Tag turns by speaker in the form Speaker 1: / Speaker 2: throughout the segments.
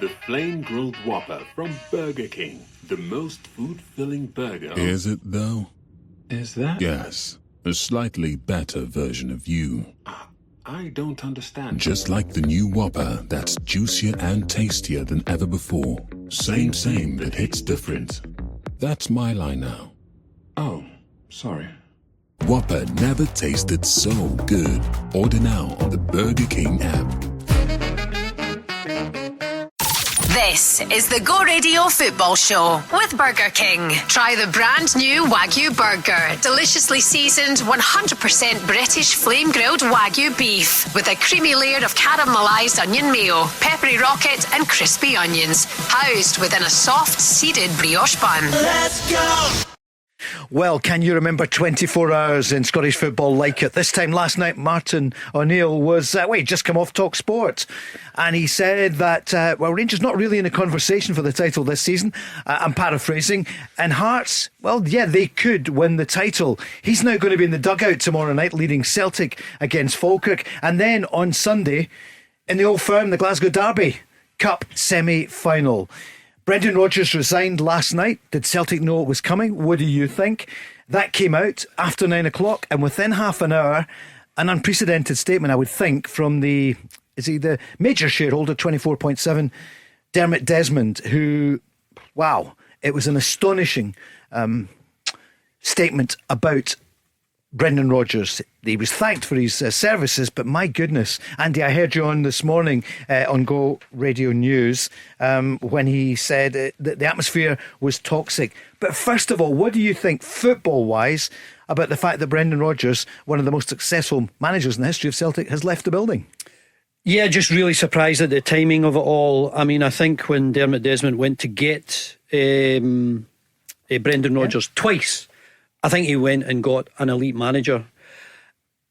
Speaker 1: The flame-grilled Whopper from Burger King. The most food-filling burger.
Speaker 2: Is it, though?
Speaker 1: Is that?
Speaker 2: Yes. A slightly better version of you.
Speaker 1: I don't understand.
Speaker 2: Just like the new Whopper that's juicier and tastier than ever before. Same, but hits different. That's my line now.
Speaker 1: Oh, sorry.
Speaker 2: Whopper never tasted so good. Order now on the Burger King app.
Speaker 3: This is the Go Radio Football Show with Burger King. Try the brand new Wagyu Burger. Deliciously seasoned, 100% British flame-grilled Wagyu beef with a creamy layer of caramelised onion mayo, peppery rocket and crispy onions, housed within a soft, seeded brioche bun.
Speaker 4: Let's go!
Speaker 5: Well, can you remember 24 hours in Scottish football like it? This time last night, Martin O'Neill was, just come off Talk Sport. And he said that, Rangers not really in a conversation for the title this season. I'm paraphrasing. And Hearts, they could win the title. He's now going to be in the dugout tomorrow night, leading Celtic against Falkirk. And then on Sunday, in the Old Firm, the Glasgow Derby Cup semi-final. Brendan Rodgers resigned last night. Did Celtic know it was coming? What do you think? That came out after 9 o'clock, and within half an hour, an unprecedented statement, I would think, from the major shareholder, 24.7, Dermot Desmond, who, it was an astonishing statement about Brendan Rodgers. He was thanked for his services, but my goodness, Andy, I heard you on this morning on Go Radio News when he said that the atmosphere was toxic. But first of all, what do you think, football-wise, about the fact that Brendan Rodgers, one of the most successful managers in the history of Celtic, has left the building?
Speaker 6: Yeah, just really surprised at the timing of it all. I mean, I think when Dermot Desmond went to get Brendan Rodgers twice, I think he went and got an elite manager.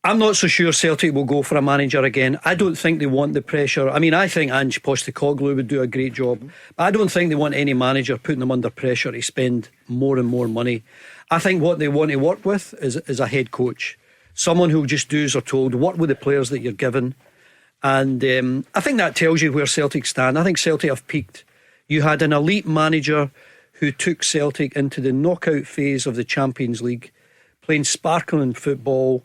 Speaker 6: I'm not so sure Celtic will go for a manager again. I don't think they want the pressure. I mean, I think Ange Postecoglou would do a great job, but I don't think they want any manager putting them under pressure to spend more and more money. I think what they want to work with is a head coach, someone who'll just do as they're told, work with the players that you're given. And I think that tells you where Celtic stand. I think Celtic have peaked. You had an elite manager who took Celtic into the knockout phase of the Champions League, playing sparkling football.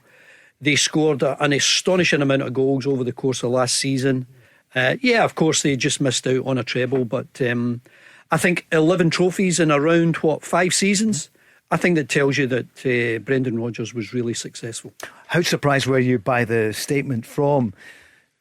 Speaker 6: They scored an astonishing amount of goals over the course of last season. Of course, they just missed out on a treble, but I think 11 trophies in around, 5 seasons? I think that tells you that Brendan Rodgers was really successful.
Speaker 5: How surprised were you by the statement from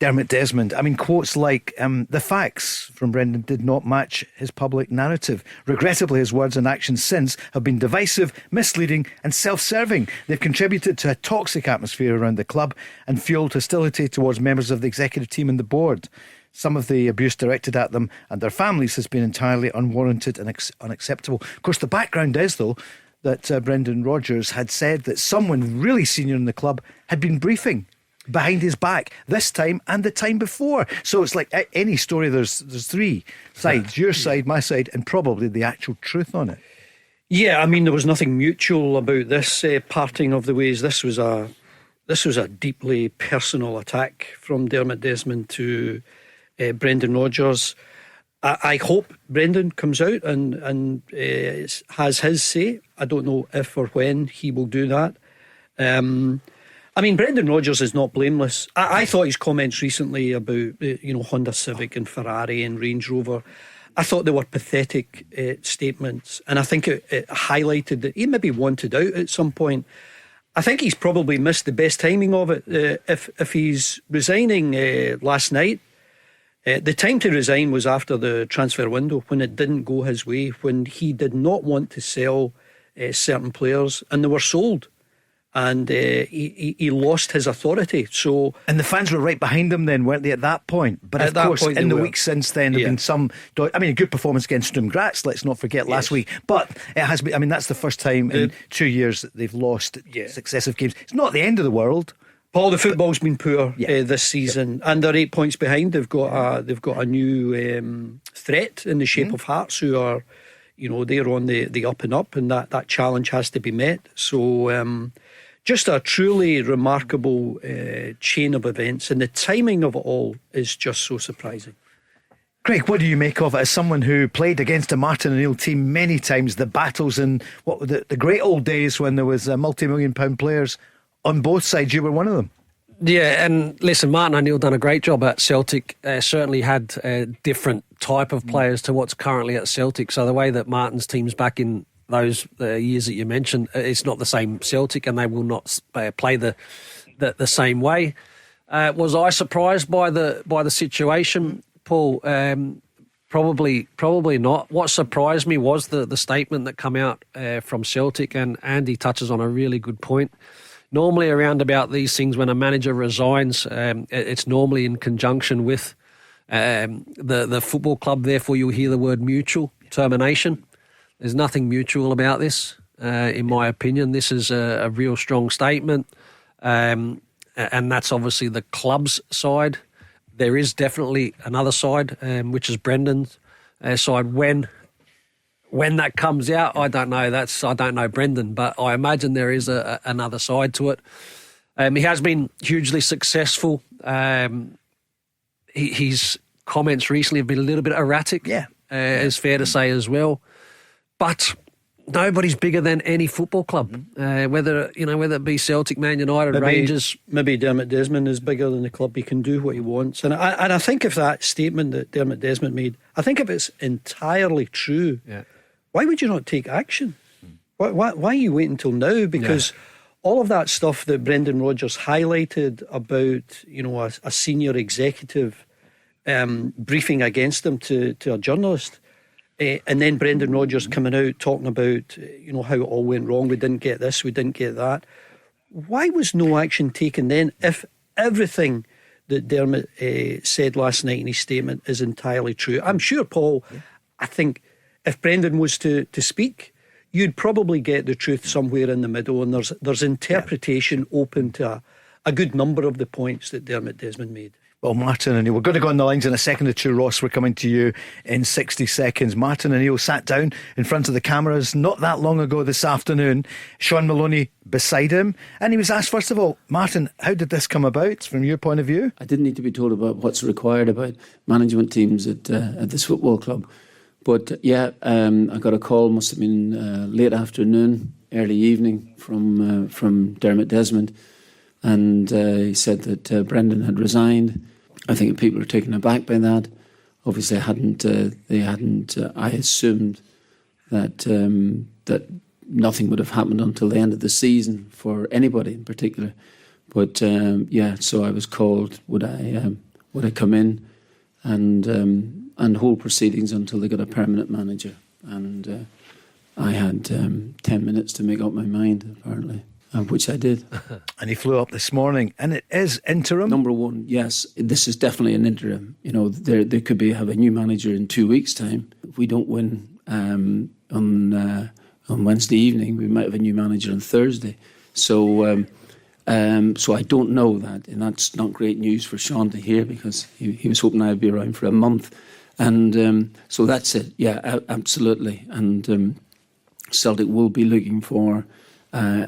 Speaker 5: Dermot Desmond? I mean, quotes like, the facts from Brendan did not match his public narrative. Regrettably, his words and actions since have been divisive, misleading and self-serving. They've contributed to a toxic atmosphere around the club and fuelled hostility towards members of the executive team and the board. Some of the abuse directed at them and their families has been entirely unwarranted and unacceptable. Of course, the background is, though, that Brendan Rodgers had said that someone really senior in the club had been briefing behind his back this time and the time before. So it's like any story, there's 3 sides, your side, my side, and probably the actual truth on it.
Speaker 6: Yeah, I mean, there was nothing mutual about this parting of the ways. This was a deeply personal attack from Dermot Desmond to Brendan Rodgers. I hope Brendan comes out and has his say. I don't know if or when he will do that. I mean, Brendan Rodgers is not blameless. I thought his comments recently about Honda Civic and Ferrari and Range Rover, I thought they were pathetic statements, and I think it highlighted that he maybe wanted out at some point. I think he's probably missed the best timing of it. If he's resigning last night, the time to resign was after the transfer window, when it didn't go his way, when he did not want to sell certain players, and they were sold. And he lost his authority.
Speaker 5: And the fans were right behind him then, weren't they, at that point? But of course, in the weeks since then, there have been some. I mean, a good performance against Sturm Graz, let's not forget, last week. But it has been. I mean, that's the first time in 2 years that they've lost successive games. It's not the end of the world.
Speaker 6: Paul, the football's been poor this season, and they're 8 points behind. They've got a new threat in the shape of Hearts, who are, they're on the up and up, and that challenge has to be met. So. Just a truly remarkable chain of events, and the timing of it all is just so surprising.
Speaker 5: Craig, what do you make of it as someone who played against a Martin O'Neill team many times, the battles in what were the great old days when there was multi-million-pound players on both sides? You were one of them.
Speaker 4: Yeah, and listen, Martin O'Neill done a great job at Celtic. Certainly had a different type of players to what's currently at Celtic. So the way that Martin's team's back in those years that you mentioned, it's not the same Celtic, and they will not play the same way. Was I surprised by the situation, Paul? Probably not. What surprised me was the statement that come out from Celtic, and Andy touches on a really good point. Normally around about these things, when a manager resigns, it's normally in conjunction with the football club. Therefore, you'll hear the word mutual termination. There's nothing mutual about this, in my opinion. This is a real strong statement, and that's obviously the club's side. There is definitely another side, which is Brendan's side. When that comes out, I don't know. I don't know Brendan, but I imagine there is another side to it. He has been hugely successful. His comments recently have been a little bit erratic. Yeah, it's fair to say as well. But nobody's bigger than any football club, whether it be Celtic, Man United, Rangers.
Speaker 6: Maybe Dermot Desmond is bigger than the club. He can do what he wants, and I think if that statement that Dermot Desmond made, I think if it's entirely true, why would you not take action? Why are you waiting until now? Because all of that stuff that Brendan Rodgers highlighted about a senior executive briefing against him to a journalist. And then Brendan Rodgers coming out talking about how it all went wrong. We didn't get this, we didn't get that. Why was no action taken then if everything that Dermot said last night in his statement is entirely true? I'm sure, Paul, I think if Brendan was to speak, you'd probably get the truth somewhere in the middle, and there's interpretation open to a good number of the points that Dermot Desmond made.
Speaker 5: Well, Martin O'Neill, we're going to go on the lines in a second or two. Ross, we're coming to you in 60 seconds. Martin O'Neill sat down in front of the cameras not that long ago this afternoon. Shaun Maloney beside him. And he was asked, first of all, Martin, how did this come about from your point of view?
Speaker 7: I didn't need to be told about what's required about management teams at this football club. But I got a call, must have been late afternoon, early evening from Dermot Desmond. And he said that Brendan had resigned. I think people are taken aback by that. Obviously, I assumed that nothing would have happened until the end of the season for anybody in particular. But so I was called. Would I come in and hold proceedings until they got a permanent manager? And I had 10 minutes to make up my mind, apparently. Which I did.
Speaker 5: And he flew up this morning, and it is interim?
Speaker 7: Number one, yes, this is definitely an interim. There could have a new manager in 2 weeks' time. If we don't win on Wednesday evening, we might have a new manager on Thursday. So I don't know that, and that's not great news for Shaun to hear, because he was hoping I'd be around for a month. And so that's it, absolutely. And Celtic will be looking for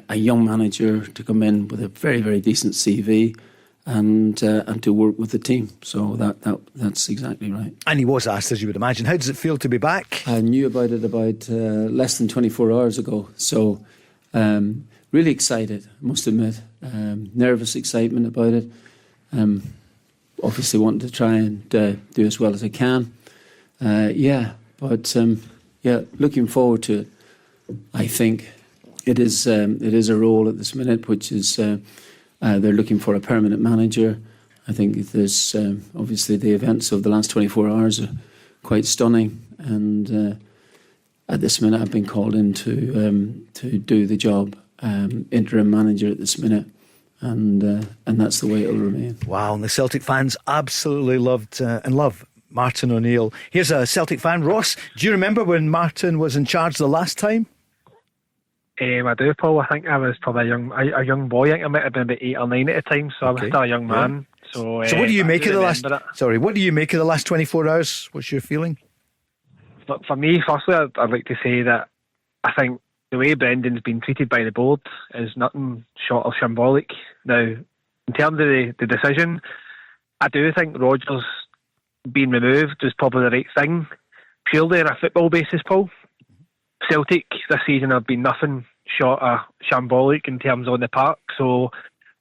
Speaker 7: a young manager to come in with a very, very decent CV and to work with the team. So that's exactly right.
Speaker 5: And he was asked, as you would imagine, how does it feel to be back?
Speaker 7: I knew about it about less than 24 hours ago. So really excited, I must admit. Nervous excitement about it. Obviously wanting to try and do as well as I can. Looking forward to it. I think it is a role at this minute which is they're looking for a permanent manager. I think there's obviously the events of the last 24 hours are quite stunning, and at this minute I've been called in to do the job, interim manager at this minute, and that's the way it'll remain.
Speaker 5: Wow, and the Celtic fans absolutely loved and love Martin O'Neill. Here's a Celtic fan, Ross. Do you remember when Martin was in charge the last time?
Speaker 8: I do, Paul. I think I was probably a young boy. I think I might have been about 8 or 9 at the time, so I was still a young man. So
Speaker 5: what do you make of the last? Sorry, what do you make of the last 24 hours? What's your feeling?
Speaker 8: But for me, firstly, I'd like to say that I think the way Brendan's been treated by the board is nothing short of shambolic. Now, in terms of the decision, I do think Rodgers being removed was probably the right thing, purely on a football basis, Paul. Celtic this season have been nothing short of shambolic in terms on the park. So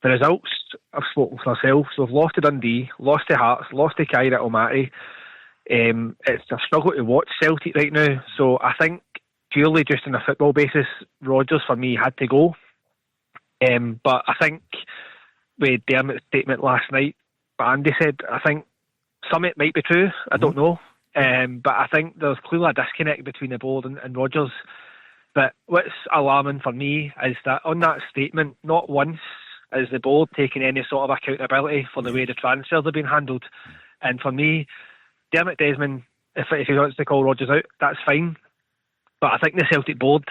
Speaker 8: the results, I've spoken for myself. So we've lost to Dundee, lost to Hearts, lost to Kyra Almaty. It's a struggle to watch Celtic right now. So I think purely just on a football basis, Rodgers for me had to go. But I think with Dermot's statement last night, what Andy said, I think some of it might be true. I don't know. But I think there's clearly a disconnect between the board and Rodgers. But what's alarming for me is that on that statement, not once is the board taking any sort of accountability for the way the transfers have been handled. And for me, Dermot Desmond, if he wants to call Rodgers out, that's fine. But I think the Celtic board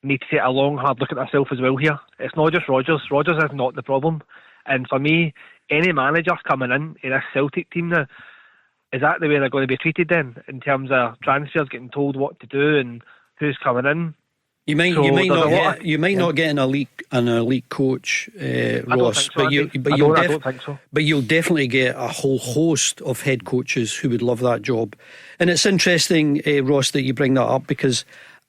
Speaker 8: need to take a long, hard look at themselves as well here. It's not just Rodgers. Rodgers is not the problem. And for me, any manager coming in this Celtic team now, is that the way they're going to be treated then, in terms of transfers, getting told what to do and who's coming in? You might
Speaker 6: not get an elite coach, Ross,
Speaker 8: but
Speaker 6: you'll definitely get a whole host of head coaches who would love that job. And it's interesting, Ross, that you bring that up, because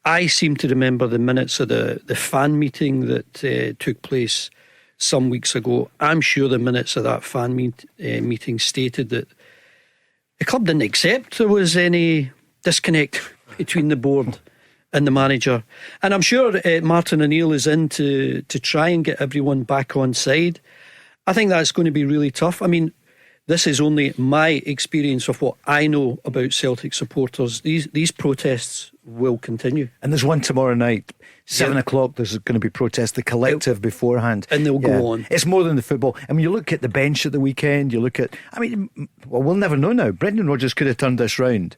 Speaker 6: I seem to remember the minutes of the fan meeting that took place some weeks ago. I'm sure the minutes of that fan meeting stated that the club didn't accept there was any disconnect between the board and the manager. And I'm sure Martin O'Neill is in to try and get everyone back on side. I think that's going to be really tough. I mean, this is only my experience of what I know about Celtic supporters. These protests will continue.
Speaker 5: And there's one tomorrow night, 7 o'clock, there's going to be protests, the collective beforehand.
Speaker 6: And they'll go on.
Speaker 5: It's more than the football. I mean, you look at the bench at the weekend, you look at, we'll never know now. Brendan Rodgers could have turned this round.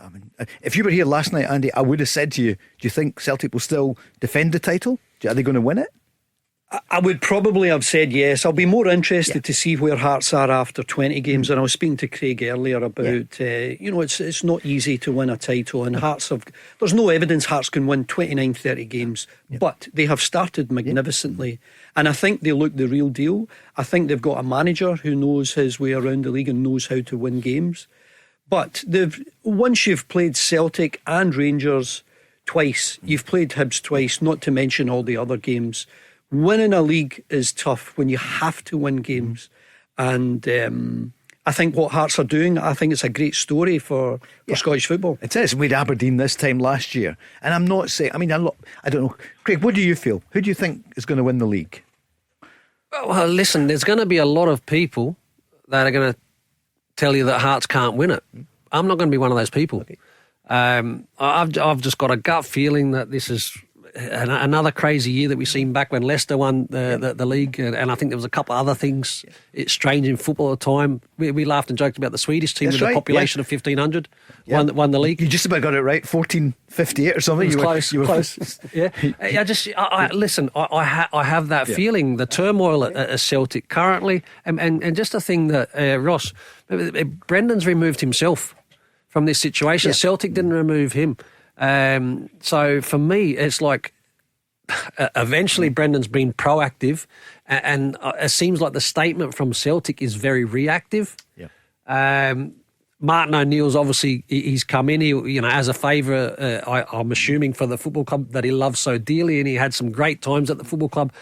Speaker 5: I mean, if you were here last night, Andy, I would have said to you, do you think Celtic will still defend the title? Are they going to win it?
Speaker 6: I would probably have said yes. I'll be more interested to see where Hearts are after 20 games. And I was speaking to Craig earlier about, it's not easy to win a title. And there's no evidence Hearts can win 29, 30 games. But they have started magnificently. And I think they look the real deal. I think they've got a manager who knows his way around the league and knows how to win games. But once you've played Celtic and Rangers twice, you've played Hibs twice, not to mention all the other games. Winning a league is tough when you have to win games. And I think what Hearts are doing, I think it's a great story for Scottish football.
Speaker 5: It is. We had Aberdeen this time last year. And I'm not saying, I don't know. Craig, what do you feel? Who do you think is going to win the league?
Speaker 4: Well, listen, there's going to be a lot of people that are going to tell you that Hearts can't win it. I'm not going to be one of those people. Okay. I've just got a gut feeling that this is another crazy year that we've seen back when Leicester won the league, and I think there was a couple of other things. It's strange in football at the time. We laughed and joked about the Swedish team with a population of 1,500 won the league.
Speaker 5: You just about got it right, 1458 or something.
Speaker 4: It was close. Yeah. Listen, I have that feeling, the turmoil at Celtic currently, and just a thing that Ross, Brendan's removed himself from this situation. Yeah. Celtic didn't remove him. So for me, it's like eventually Brendan's been proactive, and it seems like the statement from Celtic is very reactive. Yeah. Martin O'Neill's obviously he's come in. He, as a favour, I'm assuming for the football club that he loves so dearly, and he had some great times at the football club.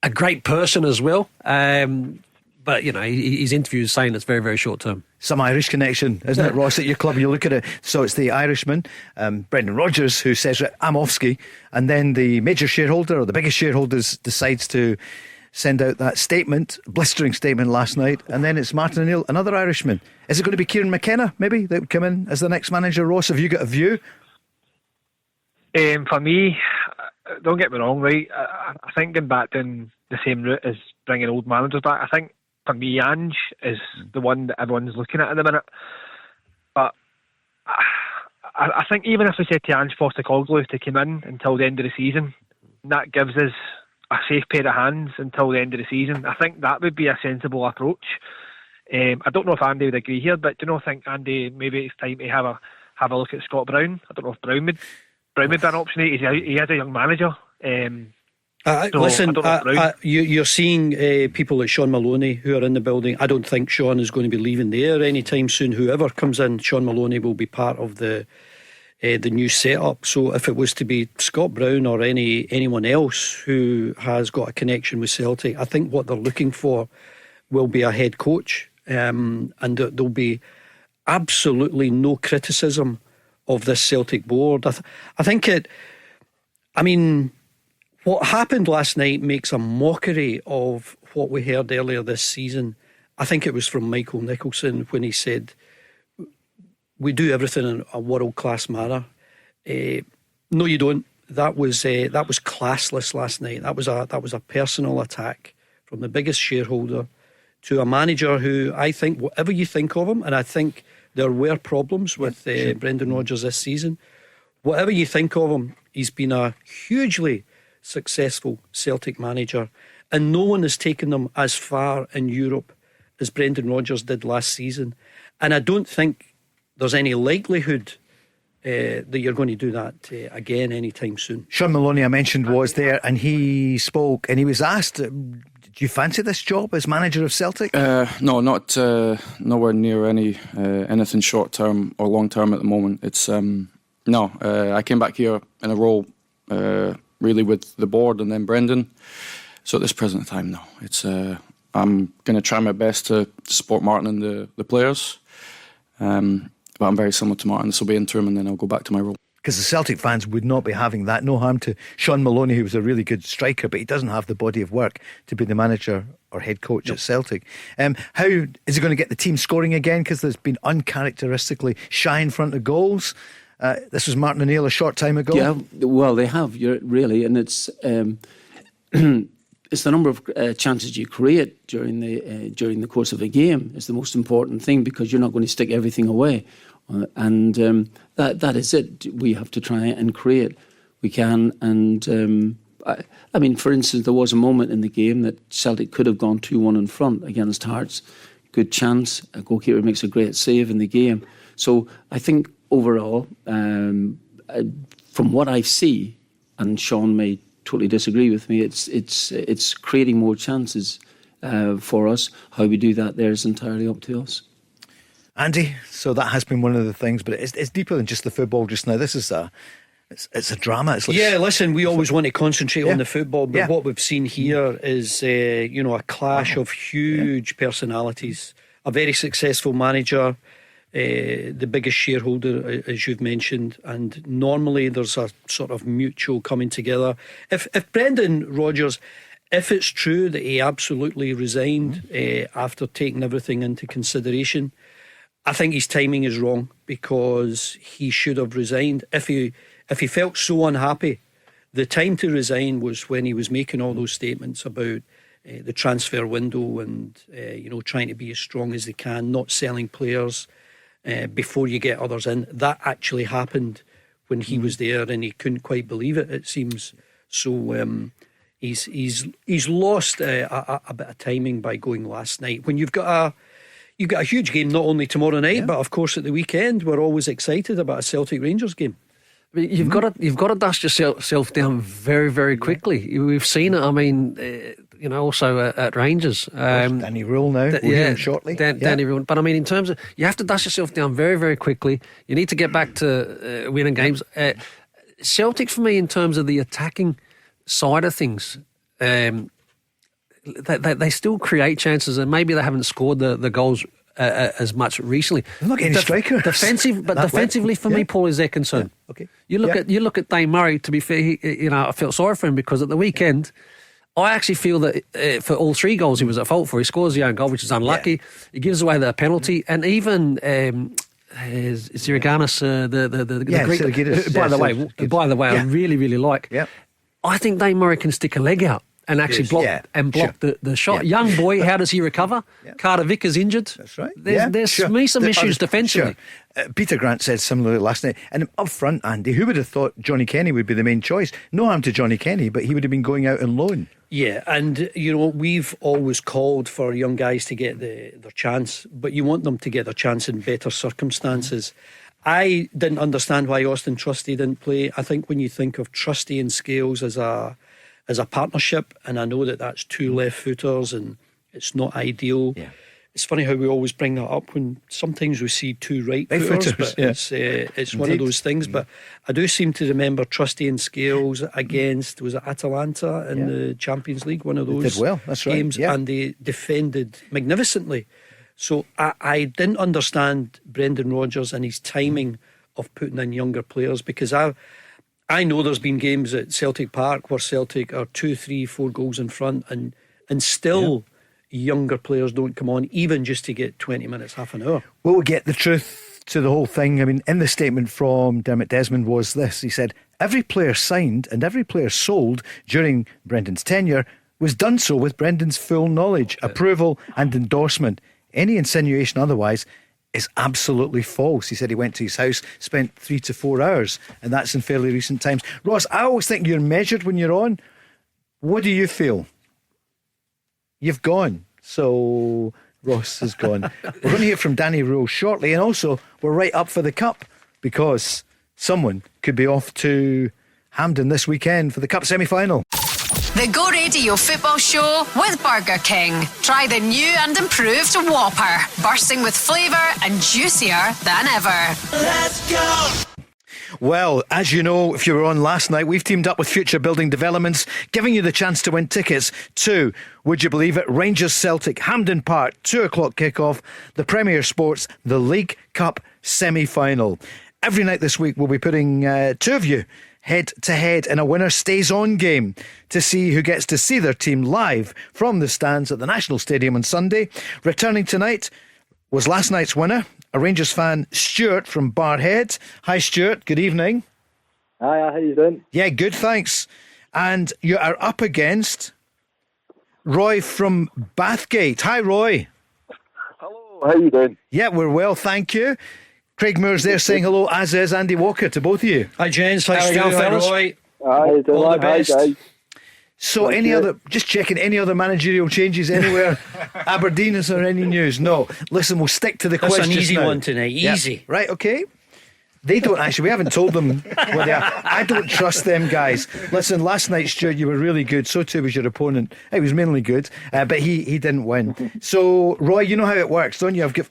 Speaker 4: A great person as well. But, his interview is saying it's very, very short term.
Speaker 5: Some Irish connection, isn't it, Ross, at your club? You look at it. So it's the Irishman, Brendan Rodgers, who says, I'm offski. And then the major shareholder, or the biggest shareholder, decides to send out that statement, blistering statement last night. And then it's Martin O'Neill, another Irishman. Is it going to be Kieran McKenna, maybe, that would come in as the next manager? Ross, have you got a view?
Speaker 8: For me, don't get me wrong, right? I think going back down the same route as bringing old managers back, I think for me, Ange is the one that everyone's looking at the minute. But I think even if we said to Ange Postecoglou to come in until the end of the season, that gives us a safe pair of hands until the end of the season. I think that would be a sensible approach. I don't know if Andy would agree here, but do you not think, Andy, maybe it's time to have a look at Scott Brown? I don't know if Brown would be an option. He is a young manager. So,
Speaker 6: Listen,
Speaker 8: I don't know about
Speaker 6: you're seeing people like Shaun Maloney who are in the building. I don't think Shaun is going to be leaving there anytime soon. Whoever comes in, Shaun Maloney will be part of the new setup. So if it was to be Scott Brown or anyone else who has got a connection with Celtic, I think what they're looking for will be a head coach, and there'll be absolutely no criticism of this Celtic board. I think it. I mean, what happened last night makes a mockery of what we heard earlier this season. I think it was from Michael Nicholson when he said, "We do everything in a world-class manner." No, you don't. That was classless last night. That was a personal attack from the biggest shareholder to a manager who, I think, whatever you think of him, and I think there were problems with Brendan Rodgers this season. Whatever you think of him, he's been a hugely successful Celtic manager, and no one has taken them as far in Europe as Brendan Rodgers did last season. And I don't think there's any likelihood that you're going to do that again anytime soon.
Speaker 5: Shaun Maloney, I mentioned, was there, and he spoke, and he was asked, do you fancy this job as manager of Celtic?
Speaker 9: No, not nowhere near anything short term or long term at the moment. It's no. I came back here in a role really with the board and then Brendan. So at this present time, no. It's I'm going to try my best to support Martin and the players. But I'm very similar to Martin. This will be interim, and then I'll go back to my role.
Speaker 5: Because the Celtic fans would not be having that. No harm to Shaun Maloney, who was a really good striker, but he doesn't have the body of work to be the manager or head coach at Celtic. How is he going to get the team scoring again? Because there's been uncharacteristically shy in front of goals. This was Martin O'Neill a short time ago.
Speaker 7: Yeah, well, they have, really, and it's it's the number of chances you create during the course of a game is the most important thing, because you're not going to stick everything away. And that is it. We have to try and create. We can. And I mean, for instance, there was a moment in the game that Celtic could have gone 2-1 in front against Hearts. Good chance. A goalkeeper makes a great save in the game. So I think overall, from what I see, and Shaun may totally disagree with me, it's creating more chances for us. How we do that there is entirely up to us.
Speaker 5: Andy, so that has been one of the things, but it's deeper than just the football just now. This is it's a drama. It's like,
Speaker 6: yeah, listen, we always want to concentrate on the football, but what we've seen here is a clash of huge personalities. A very successful manager, the biggest shareholder, as you've mentioned, and normally there's a sort of mutual coming together. If Brendan Rodgers, if it's true that he absolutely resigned after taking everything into consideration, I think his timing is wrong, because he should have resigned. If he felt so unhappy, the time to resign was when he was making all those statements about the transfer window and trying to be as strong as they can, not selling players before you get others in. That actually happened when he was there, and he couldn't quite believe it, it seems. So he's lost a bit of timing by going last night. When you've got a huge game, not only tomorrow night, but of course at the weekend. We're always excited about a Celtic Rangers game.
Speaker 4: I mean, you've got to dust yourself down very, very quickly. We've seen it. I mean, also at Rangers.
Speaker 5: Danny Rule now. We'll hear him shortly.
Speaker 4: Danny Rule. But I mean, in terms of, you have to dust yourself down very, very quickly. You need to get back to winning games. Celtic, for me, in terms of the attacking side of things, they still create chances, and maybe they haven't scored the goals as much recently.
Speaker 5: They're not getting strikers.
Speaker 4: Defensively, for me, Paul, is their concern.
Speaker 5: Yeah. Okay.
Speaker 4: You look at Dane Murray. To be fair, I felt sorry for him, because at the weekend, I actually feel that for all three goals he was at fault for. He scores the own goal, which is unlucky. Yeah. He gives away the penalty, and even Ziriganis, the Greek. By the way, I really, really like.
Speaker 5: Yep.
Speaker 4: I think Dane Murray can stick a leg out and actually block the shot. Yeah. Young boy, how does he recover? Carter Vickers injured. That's right. There's some issues defensively.
Speaker 5: Peter Grant said similarly last night. And up front, Andy, who would have thought Johnny Kenny would be the main choice? No harm to Johnny Kenny, but he would have been going out on loan.
Speaker 6: Yeah, and we've always called for young guys to get their chance, but you want them to get their chance in better circumstances. I didn't understand why Austin Trusty didn't play. I think when you think of Trusty and Scales as a as a partnership, and I know that that's two left footers and it's not ideal.
Speaker 5: Yeah.
Speaker 6: It's funny how we always bring that up when sometimes we see two right
Speaker 5: footers,
Speaker 6: footers, but it's one of
Speaker 5: Indeed.
Speaker 6: those things. But I do seem to remember Trusty and Scales against, was it Atalanta in the Champions League, one of those
Speaker 5: did well, that's right,
Speaker 6: games,
Speaker 5: yeah.
Speaker 6: and they defended magnificently. So I didn't understand Brendan Rodgers and his timing of putting in younger players, because I know there's been games at Celtic Park where Celtic are 2, 3, 4 goals in front and still younger players don't come on, even just to get 20 minutes, half an hour.
Speaker 5: Well, we get the truth to the whole thing. I mean, in the statement from Dermot Desmond was this. He said, every player signed and every player sold during Brendan's tenure was done so with Brendan's full knowledge, approval and endorsement. Any insinuation otherwise is absolutely false. He said he went to his house, spent 3 to 4 hours, and that's in fairly recent times. Ross, I always think you're measured when you're on. What do you feel? You've gone. So Ross has gone. We're going to hear from Danny Rule shortly, and also we're right up for the Cup, because someone could be off to Hampden this weekend for the Cup semi-final.
Speaker 3: The Go Radio Football Show with Burger King. Try the new and improved Whopper, bursting with flavour and juicier than ever.
Speaker 10: Let's go!
Speaker 5: Well, as you know, if you were on last night, we've teamed up with Future Building Developments, giving you the chance to win tickets to, would you believe it, Rangers Celtic, Hampden Park, 2 o'clock kickoff, the Premier Sports, the League Cup semi-final. Every night this week we'll be putting two of you head to head in a winner stays on game to see who gets to see their team live from the stands at the National Stadium on Sunday. Returning tonight was last night's winner, a Rangers fan, Stuart from Barhead. Hi Stuart, good evening.
Speaker 11: Hi, how you doing?
Speaker 5: Yeah, good, thanks. And you are up against Roy from Bathgate. Hi Roy.
Speaker 11: Hello, how you doing?
Speaker 5: Yeah, we're well, thank you. Craig Moore's there saying hello, as is Andy Walker, to both of you.
Speaker 6: Hi gents, hi Stu, hi Roy.
Speaker 11: Hi,
Speaker 6: all the best.
Speaker 11: Hi, guys.
Speaker 5: So just checking, any other managerial changes anywhere? Aberdeen, is there any news? No. Listen, we'll stick to the
Speaker 6: That's
Speaker 5: question.
Speaker 6: an easy
Speaker 5: now.
Speaker 6: one tonight, easy.
Speaker 5: Yeah. Right, okay. They don't actually, we haven't told them what they are. I don't trust them guys. Listen, last night, Stuart, you were really good. So too was your opponent. He was mainly good, but he didn't win. So, Roy, you know how it works, don't you? I've got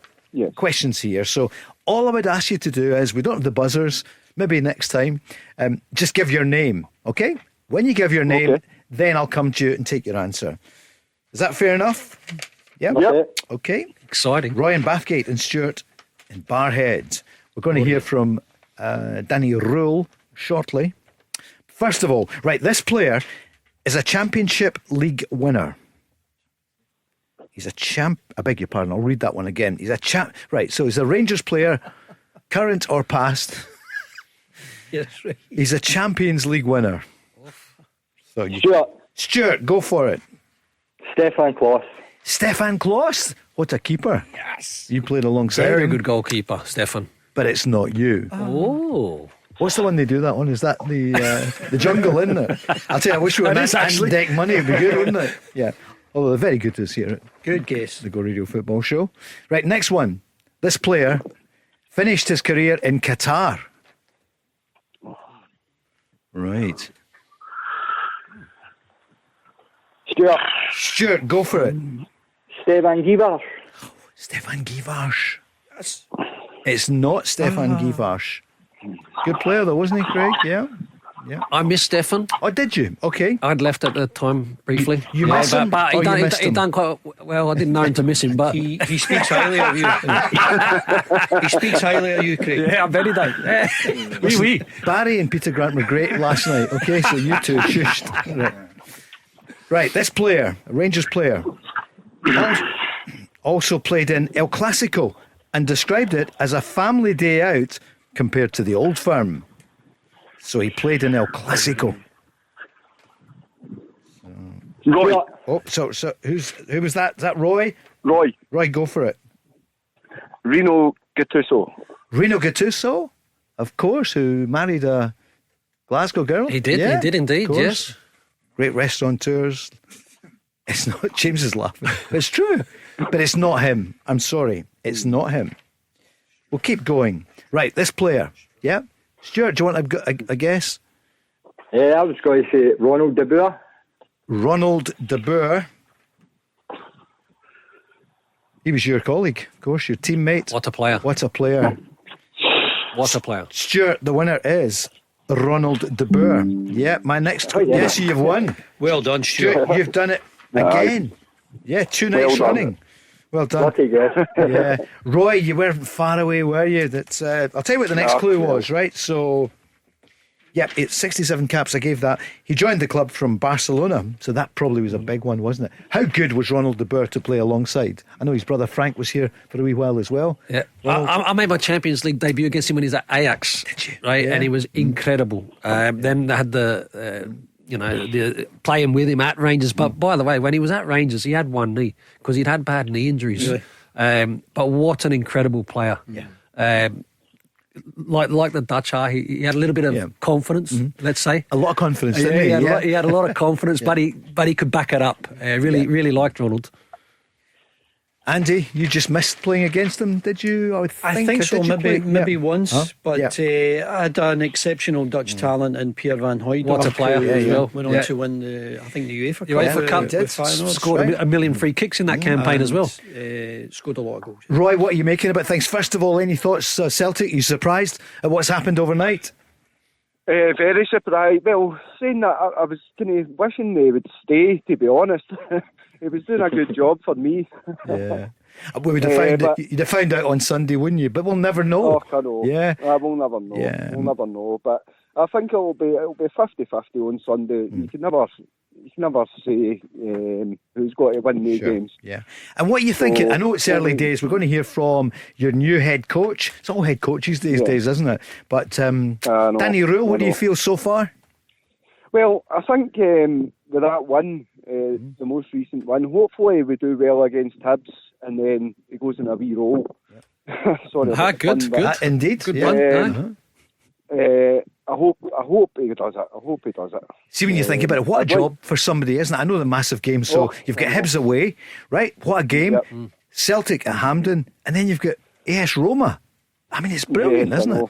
Speaker 5: questions here. So, all I would ask you to do is, we don't have the buzzers, maybe next time, just give your name, okay? When you give your name, then I'll come to you and take your answer. Is that fair enough? Yeah?
Speaker 11: Yep.
Speaker 5: Okay.
Speaker 4: Exciting.
Speaker 5: Roy in Bathgate and Stuart in Barhead. We're going to hear from Danny Rule shortly. First of all, right, this player is a Championship League winner. He's a champ. I beg your pardon, I'll read that one again. He's a champ. Right, so he's a Rangers player, current or past.
Speaker 6: Yes, right.
Speaker 5: He's a Champions League winner. So Stuart, go for it.
Speaker 11: Stefan Kloss.
Speaker 5: Stefan Kloss? What a keeper.
Speaker 4: Yes.
Speaker 5: You played alongside
Speaker 4: Very
Speaker 5: him.
Speaker 4: good goalkeeper, Stefan.
Speaker 5: But it's not you.
Speaker 4: Oh.
Speaker 5: What's the one they do that on? Is that the jungle, isn't it? I'll tell you, I wish we were on deck money. It'd be good, wouldn't it? Yeah. Although they're very good to see it.
Speaker 6: Good guess.
Speaker 5: The Go Radio Football Show. Right, next one. This player finished his career in Qatar. Right. Stuart, go for it.
Speaker 11: Stefan Givars.
Speaker 5: Stefan Givars. Yes. It's not Stefan Givars. Good player though, wasn't he, Craig? Yeah. Yeah.
Speaker 4: I miss Stefan.
Speaker 5: Oh, did you? Okay.
Speaker 4: I'd left at the time briefly.
Speaker 5: You missed him?
Speaker 4: But
Speaker 5: Oh, you missed
Speaker 4: he
Speaker 5: him.
Speaker 4: done quite well. I didn't know him to miss him, but
Speaker 6: He speaks highly of you. He speaks highly of you, Craig.
Speaker 4: yeah, I bet he did. Oui.
Speaker 5: Barry and Peter Grant were great last night. Okay, so you two shushed. Right, this player, a Rangers player, also played in El Clasico and described it as a family day out compared to the Old Firm. So he played in El Clasico.
Speaker 11: Roy.
Speaker 5: Oh, so who was that? Is that Roy?
Speaker 11: Roy.
Speaker 5: Roy, go for it.
Speaker 11: Reno Gattuso.
Speaker 5: Reno Gattuso, of course, who married a Glasgow girl.
Speaker 4: He did.
Speaker 5: Yeah,
Speaker 4: He did indeed.
Speaker 5: of course.
Speaker 4: Yes.
Speaker 5: Great restaurateurs. It's not. James is laughing. It's true, but it's not him. I'm sorry, it's not him. We'll keep going. Right, this player. Yeah, Stuart, do you want a guess?
Speaker 11: I was going to say Ronald De Boer.
Speaker 5: Ronald de Boer. He was your colleague, of course, your teammate.
Speaker 4: What a player.
Speaker 5: What a player.
Speaker 4: What a player.
Speaker 5: Stuart, the winner is Ronald de Boer. Yeah, my next... Yes, you've won.
Speaker 6: Well done, Stuart.
Speaker 5: Stuart, you've done it again. Yeah, 2 nights running. Well done.
Speaker 11: Lucky guess.
Speaker 5: Yeah. Roy, you weren't far away, were you? That's I'll tell you what the next clue was, right? So, yeah, it's 67 caps. I gave that. He joined the club from Barcelona, so that probably was a big one, wasn't it? How good was Ronald de Boer to play alongside? I know his brother Frank was here for a wee while as well.
Speaker 4: Yeah, I made my Champions League debut against him when he was at Ajax.
Speaker 5: Did you?
Speaker 4: Right,
Speaker 5: Yeah.
Speaker 4: and he was incredible. Then I had the playing with him at Rangers. But by the way, when he was at Rangers, he had one knee because he'd had bad knee injuries.
Speaker 5: Really?
Speaker 4: But what an incredible player!
Speaker 5: Yeah.
Speaker 4: Like the Dutch are, he had a little bit of confidence. Let's say
Speaker 5: A lot of confidence, didn't he?
Speaker 4: he had a lot of confidence, but he could back it up. Really liked Ronald.
Speaker 5: Andy, you just missed playing against him, did you?
Speaker 6: I think so,
Speaker 5: Did you play?
Speaker 6: maybe once,
Speaker 5: Huh?
Speaker 6: but I had an exceptional Dutch talent in Pierre van Hooydonk.
Speaker 4: What a player as well.
Speaker 6: Went on
Speaker 4: Yeah.
Speaker 6: to win the UEFA Cup.
Speaker 4: UEFA Cup,
Speaker 6: with Feyenoord.
Speaker 4: scored a million free kicks in that campaign as well.
Speaker 6: Scored a lot of goals.
Speaker 5: Roy, what are you making about things? First of all, any thoughts, Celtic? Are you surprised at what's happened overnight?
Speaker 11: Very surprised. Well, saying that, I was kind of wishing they would stay, to be honest. He was doing a good job for me.
Speaker 5: Yeah. We would have found
Speaker 11: but-
Speaker 5: you'd have found out on Sunday, wouldn't you? But we'll never know.
Speaker 11: Oh, I know.
Speaker 5: Yeah.
Speaker 11: We'll never know.
Speaker 5: Yeah.
Speaker 11: We'll never know. But I think it'll be 50-50 on Sunday. You can never say who's got to win these games.
Speaker 5: Yeah. And what are you thinking? I know it's early days. We're going to hear from your new head coach. It's all head coaches these days, isn't it? But Danny Rule, what do you feel so far?
Speaker 11: Well, I think with that one, the most recent one, hopefully we do well against Hibs and then it goes in a wee roll. Sorry.
Speaker 4: Good.
Speaker 5: Indeed.
Speaker 4: Good
Speaker 5: Yeah.
Speaker 4: one.
Speaker 11: I hope he does it.
Speaker 5: See, when you think about it, what a job for somebody, isn't it? I know the massive game. So you've got Hibs away, right? What a game.
Speaker 11: Yep.
Speaker 5: Celtic at Hampden. And then you've got AS Roma. I mean, it's brilliant, isn't it?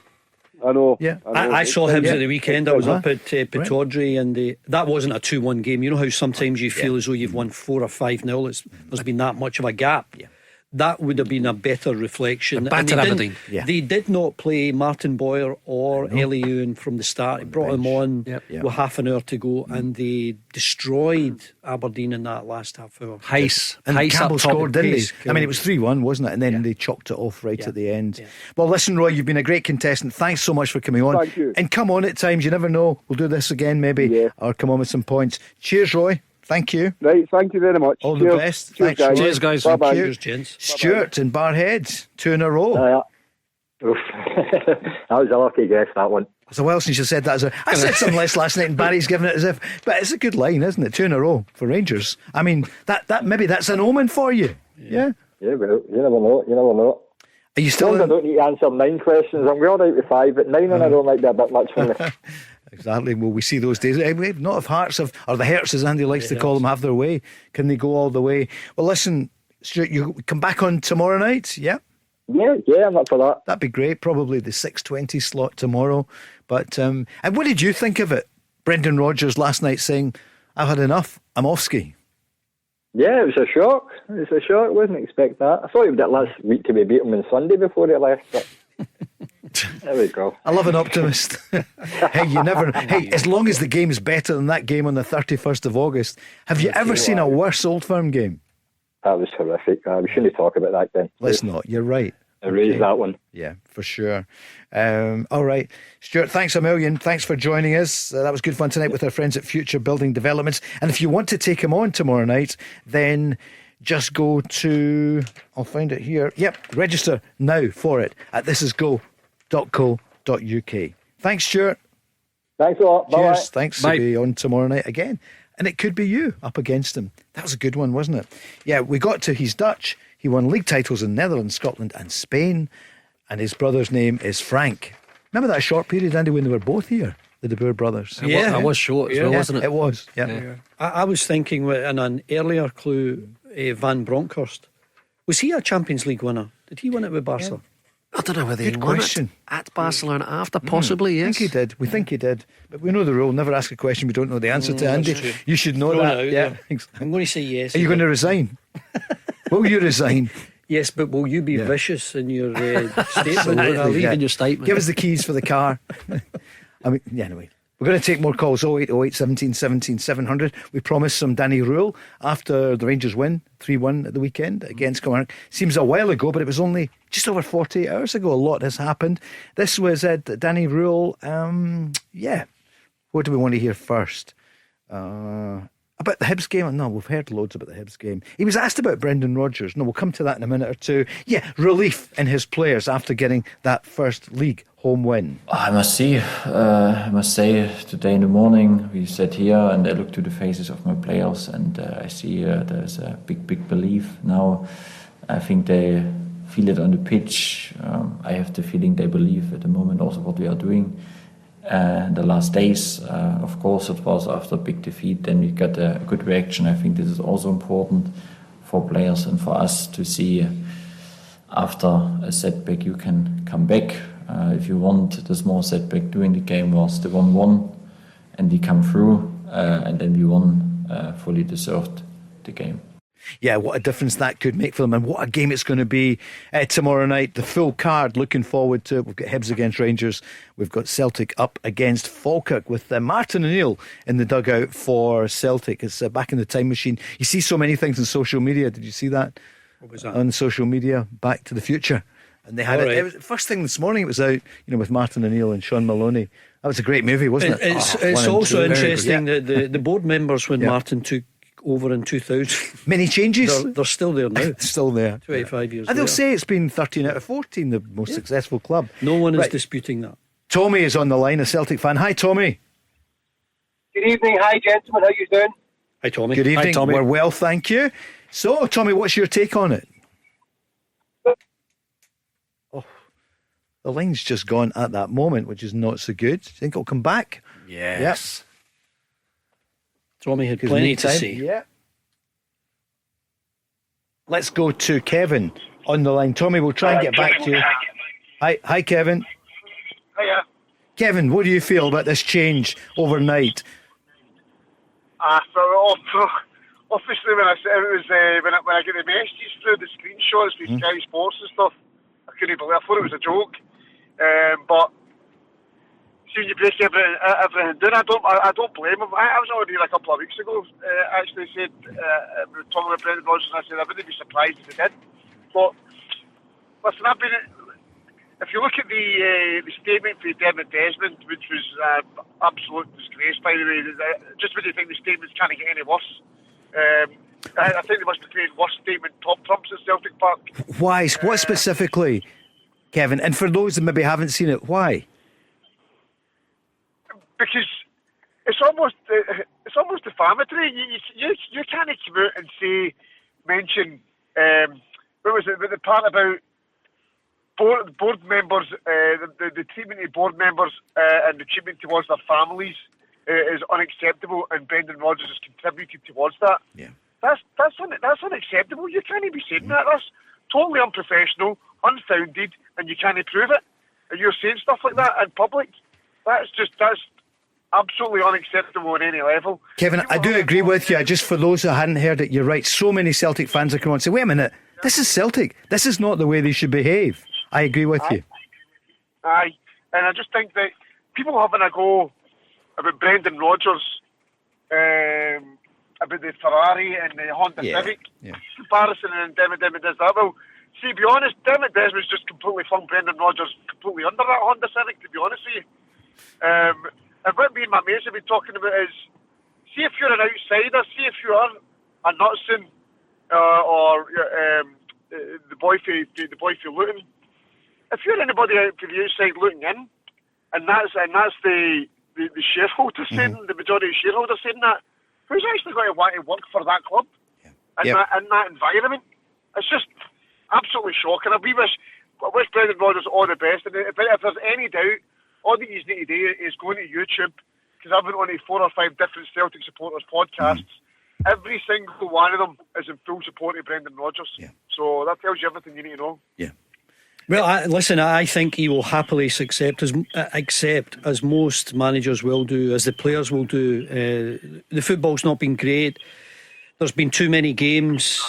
Speaker 11: I know.
Speaker 5: Yeah.
Speaker 6: I saw Hibs
Speaker 5: Yeah.
Speaker 6: at the weekend. I was up at
Speaker 5: Right.
Speaker 6: Pittodrie, and that wasn't a 2-1 game. You know how sometimes you feel as though you've won 4 or 5-0. There's been that much of a gap. Yeah. That would have been a better reflection.
Speaker 4: The battered Aberdeen.
Speaker 5: Yeah.
Speaker 6: They did not play Martin Boyer or Eliune from the start. He brought him on with half an hour to go, and they destroyed Aberdeen in that last half hour.
Speaker 5: And
Speaker 4: Hayes
Speaker 5: Campbell
Speaker 4: up top.
Speaker 5: scored, didn't
Speaker 6: Hayes
Speaker 5: he? I mean, it was 3-1, wasn't it? And then they chalked it off right at the end. Well, listen, Roy, you've been a great contestant. Thanks so much for coming on.
Speaker 11: Thank you.
Speaker 5: And come on at times. You never know. We'll do this again, maybe, or come on with some points. Cheers, Roy. Thank you.
Speaker 11: Right, thank you very much.
Speaker 5: All the best.
Speaker 11: Cheers,
Speaker 5: Thanks,
Speaker 11: guys.
Speaker 4: Cheers, guys.
Speaker 11: Bye-bye.
Speaker 6: Cheers, gents.
Speaker 5: Stuart and Barhead, 2 in a row.
Speaker 11: Oof. That was a lucky guess, that one.
Speaker 5: It's a while since you said that. I said something less last night and Barry's given it as if, but it's a good line, isn't it? 2 in a row for Rangers. I mean, that maybe that's an omen for you. Yeah.
Speaker 11: Yeah, well, you never know.
Speaker 5: Are you still
Speaker 11: I don't need to answer 9 questions. I'm going out with 5, but 9 in a row might be a bit much for me.
Speaker 5: Exactly. Well, we see those days. Not if Hearts have, or the Hertz, as Andy likes to call them, have their way. Can they go all the way? Well, listen, Stuart, you come back on tomorrow night, yeah?
Speaker 11: Yeah, I'm up for that.
Speaker 5: That'd be great. Probably the 6:20 slot tomorrow. But and what did you think of it? Brendan Rodgers last night saying, "I've had enough. I'm off ski."
Speaker 11: Yeah, it was a shock. Wasn't expect that. I thought he would have last week to be beat him on Sunday before he left. But there we go.
Speaker 5: I love an optimist. Hey, you never. Hey, as long as the game's better than that game on the 31st of August, have you ever seen a worse Old Firm game?
Speaker 11: That was horrific. We shouldn't talk about that then.
Speaker 5: Let's not. You're right.
Speaker 11: Erase that one.
Speaker 5: Yeah, for sure. All right. Stuart, thanks a million. Thanks for joining us. That was good fun tonight with our friends at Future Building Developments. And if you want to take him on tomorrow night, then just go to, I'll find it here. Yep, register now for it at thisisgo.co.uk. Thanks, Stuart.
Speaker 11: Thanks a lot. Bye.
Speaker 5: Cheers. Thanks to be on tomorrow night again. And it could be you up against him. That was a good one, wasn't it? Yeah, we got to, he's Dutch. He won league titles in Netherlands, Scotland and Spain. And his brother's name is Frank. Remember that short period, Andy, when they were both here? The De Boer brothers.
Speaker 6: Yeah.
Speaker 4: I was short as well, wasn't it?
Speaker 5: It was, yeah.
Speaker 6: I was thinking in an earlier clue, Van Bronckhorst. Was he a Champions League winner? Did he win it with Barca?
Speaker 4: I don't know whether
Speaker 5: Good
Speaker 4: he won
Speaker 5: question.
Speaker 4: it at Barcelona after, possibly,
Speaker 5: I
Speaker 4: yes.
Speaker 5: think he did. We think he did. But we know the rule. Never ask a question we don't know the answer to, Andy.
Speaker 6: true.
Speaker 5: You should know
Speaker 6: Throw
Speaker 5: that.
Speaker 6: it out
Speaker 5: Yeah.
Speaker 6: there. I'm going to say yes.
Speaker 5: Are you going to resign? Will you resign?
Speaker 6: Yes, but will you be vicious in your statement?
Speaker 4: Absolutely,
Speaker 6: I'll leave
Speaker 4: yeah.
Speaker 6: it.
Speaker 4: In your statement.
Speaker 5: Give us the keys for the car. I mean, yeah, anyway. We're going to take more calls. 0808 17 17 700. We promised some Danny Rule after the Rangers win 3-1 at the weekend against Kilmarnock. Seems a while ago, but it was only just over 48 hours ago. A lot has happened. This was Danny Rule. Yeah. What do we want to hear first? About the Hibs game? No, we've heard loads about the Hibs game. He was asked about Brendan Rodgers. No, we'll come to that in a minute or two. Yeah, relief in his players after getting that first league home win.
Speaker 10: I must say, today in the morning we sat here and I looked to the faces of my players and I see there's a big belief now. I think they feel it on the pitch. I have the feeling they believe at the moment also what we are doing. The last days, of course, it was after a big defeat. Then we got a good reaction. I think this is also important for players and for us to see after a setback you can come back. If you want, the small setback during the game was the 1-1, and we come through, and then we won, fully deserved the game.
Speaker 5: Yeah, what a difference that could make for them, and what a game it's going to be tomorrow night. The full card, looking forward to it. We've got Hibs against Rangers. We've got Celtic up against Falkirk with Martin O'Neill in the dugout for Celtic. It's back in the time machine. You see so many things on social media. Did you see that?
Speaker 6: What was that?
Speaker 5: On social media, Back to the Future. And they had it was first thing this morning. It was out, with Martin O'Neill and Shaun Maloney. That was a great movie, wasn't it?
Speaker 6: It's also interesting that the board members, when
Speaker 5: Yeah.
Speaker 6: Martin took over in 2000,
Speaker 5: many changes.
Speaker 6: they're still there now.
Speaker 5: Still there.
Speaker 6: 25 years
Speaker 5: And they'll
Speaker 6: later.
Speaker 5: say it's been 13 out of 14, the most successful club.
Speaker 6: No one is
Speaker 5: Right.
Speaker 6: disputing that.
Speaker 5: Tommy is on the line, a Celtic fan. Hi, Tommy.
Speaker 12: Good evening. Hi, gentlemen. How you doing?
Speaker 6: Hi, Tommy.
Speaker 5: Good evening.
Speaker 4: Hi, Tommy.
Speaker 5: We're well, thank you. So, Tommy, what's your take on it? Oh, the line's just gone at that moment, which is not so good. Do you think it'll come back?
Speaker 4: Yes.
Speaker 6: Tommy had
Speaker 5: 'Cause
Speaker 6: plenty to
Speaker 5: meantime-
Speaker 6: say.
Speaker 5: Yeah. Let's go to Kevin on the line. Tommy, we'll try and get back to you. Hi, Kevin.
Speaker 12: Hiya.
Speaker 5: Kevin, what do you feel about this change overnight?
Speaker 12: Obviously, when I get the messages through, the screenshots with Sky Sports and stuff, I couldn't believe. I thought it was a joke. But see, when you break everything down, I don't blame him. I was already here a couple of weeks ago. Actually said we were talking about Brendan Rodgers, and I said I wouldn't be surprised if he did. But listen, if you look at the statement for Dermot Desmond, which was absolute disgrace, by the way, just when you think the statements can't get any worse. I think they must be playing worse statement top trumps at Celtic Park.
Speaker 5: Why? What specifically, Kevin? And for those that maybe haven't seen it, why?
Speaker 12: Because it's almost defamatory. You can't come out and mention what was it? The part about board members, the treatment of board members and the treatment towards their families is unacceptable, and Brendan Rodgers has contributed towards that.
Speaker 5: Yeah.
Speaker 12: That's unacceptable. You can't be saying that. That's totally unprofessional, unfounded, and you can't prove it. And you're saying stuff like that in public. That's absolutely unacceptable on any level.
Speaker 5: Kevin, I do agree with you. Just for those who hadn't heard it, you're right. So many Celtic fans are coming on and say, wait a minute, this is Celtic. This is not the way they should behave. I agree with you.
Speaker 12: Aye. And I just think that people having a go about Brendan Rodgers, about the Ferrari and the Honda Civic comparison, and Dermot does that. Well, see, to be honest, Dermot Desmond's just completely flung Brendan Rodgers completely under that Honda Civic, to be honest with you. And what me and my mates have been talking about is, see if you're an outsider, see if you are a Nutson or the boy for Luton. If you're anybody out from the outside looking in, and that's the shareholders saying, the majority of shareholders saying that, who's actually going to want to work for that club in that environment? It's just absolutely shocking. I wish Brendan Rodgers all the best. And if there's any doubt, all that you need to do is go into YouTube, because I've been on 4 or 5 different Celtic supporters podcasts. Every single one of them is in full support of Brendan Rodgers. So that tells you everything you need to know.
Speaker 5: Yeah.
Speaker 6: Well, I think he will happily accept as most managers will do, as the players will do. The football's not been great. There's been too many games,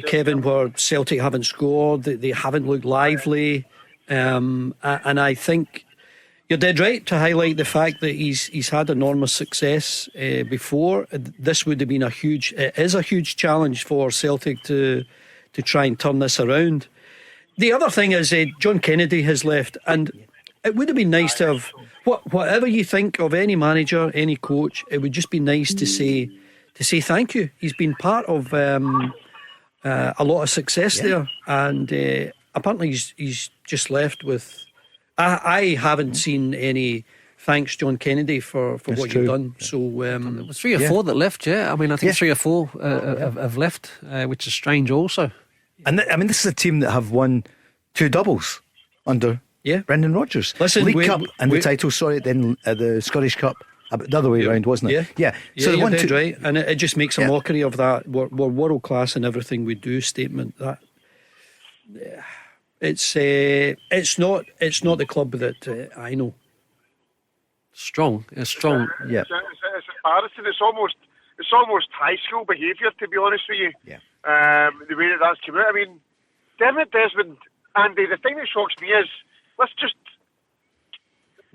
Speaker 6: Kevin, where Celtic haven't scored. They haven't looked lively, and I think you're dead right to highlight the fact that he's had enormous success before. This would have been it is a huge challenge for Celtic to try and turn this around. The other thing is John Kennedy has left, and it would have been nice to have whatever you think of any manager, any coach. It would just be nice to say thank you. He's been part of a lot of success there, and apparently he's just left with. I haven't seen any thanks, John Kennedy, for what you've done. So
Speaker 4: it was 3 or 4 that left. Yeah, I mean, I think 3 or 4 have left, which is strange also.
Speaker 5: And this is a team that have won 2 doubles under Brendan Rodgers.
Speaker 6: Listen,
Speaker 5: League Cup and the title, then the Scottish Cup. The other way around, wasn't it?
Speaker 6: Yeah.
Speaker 5: So
Speaker 6: you're dead right, and it just makes a mockery of that. We're world class in everything we do statement. That it's not the club that I know.
Speaker 4: Strong.
Speaker 12: Yeah, it's embarrassing. It's almost high school behaviour, to be honest with you.
Speaker 5: Yeah.
Speaker 12: The way that's come out. I mean, Dermot Desmond, Andy, the thing that shocks me is, let's just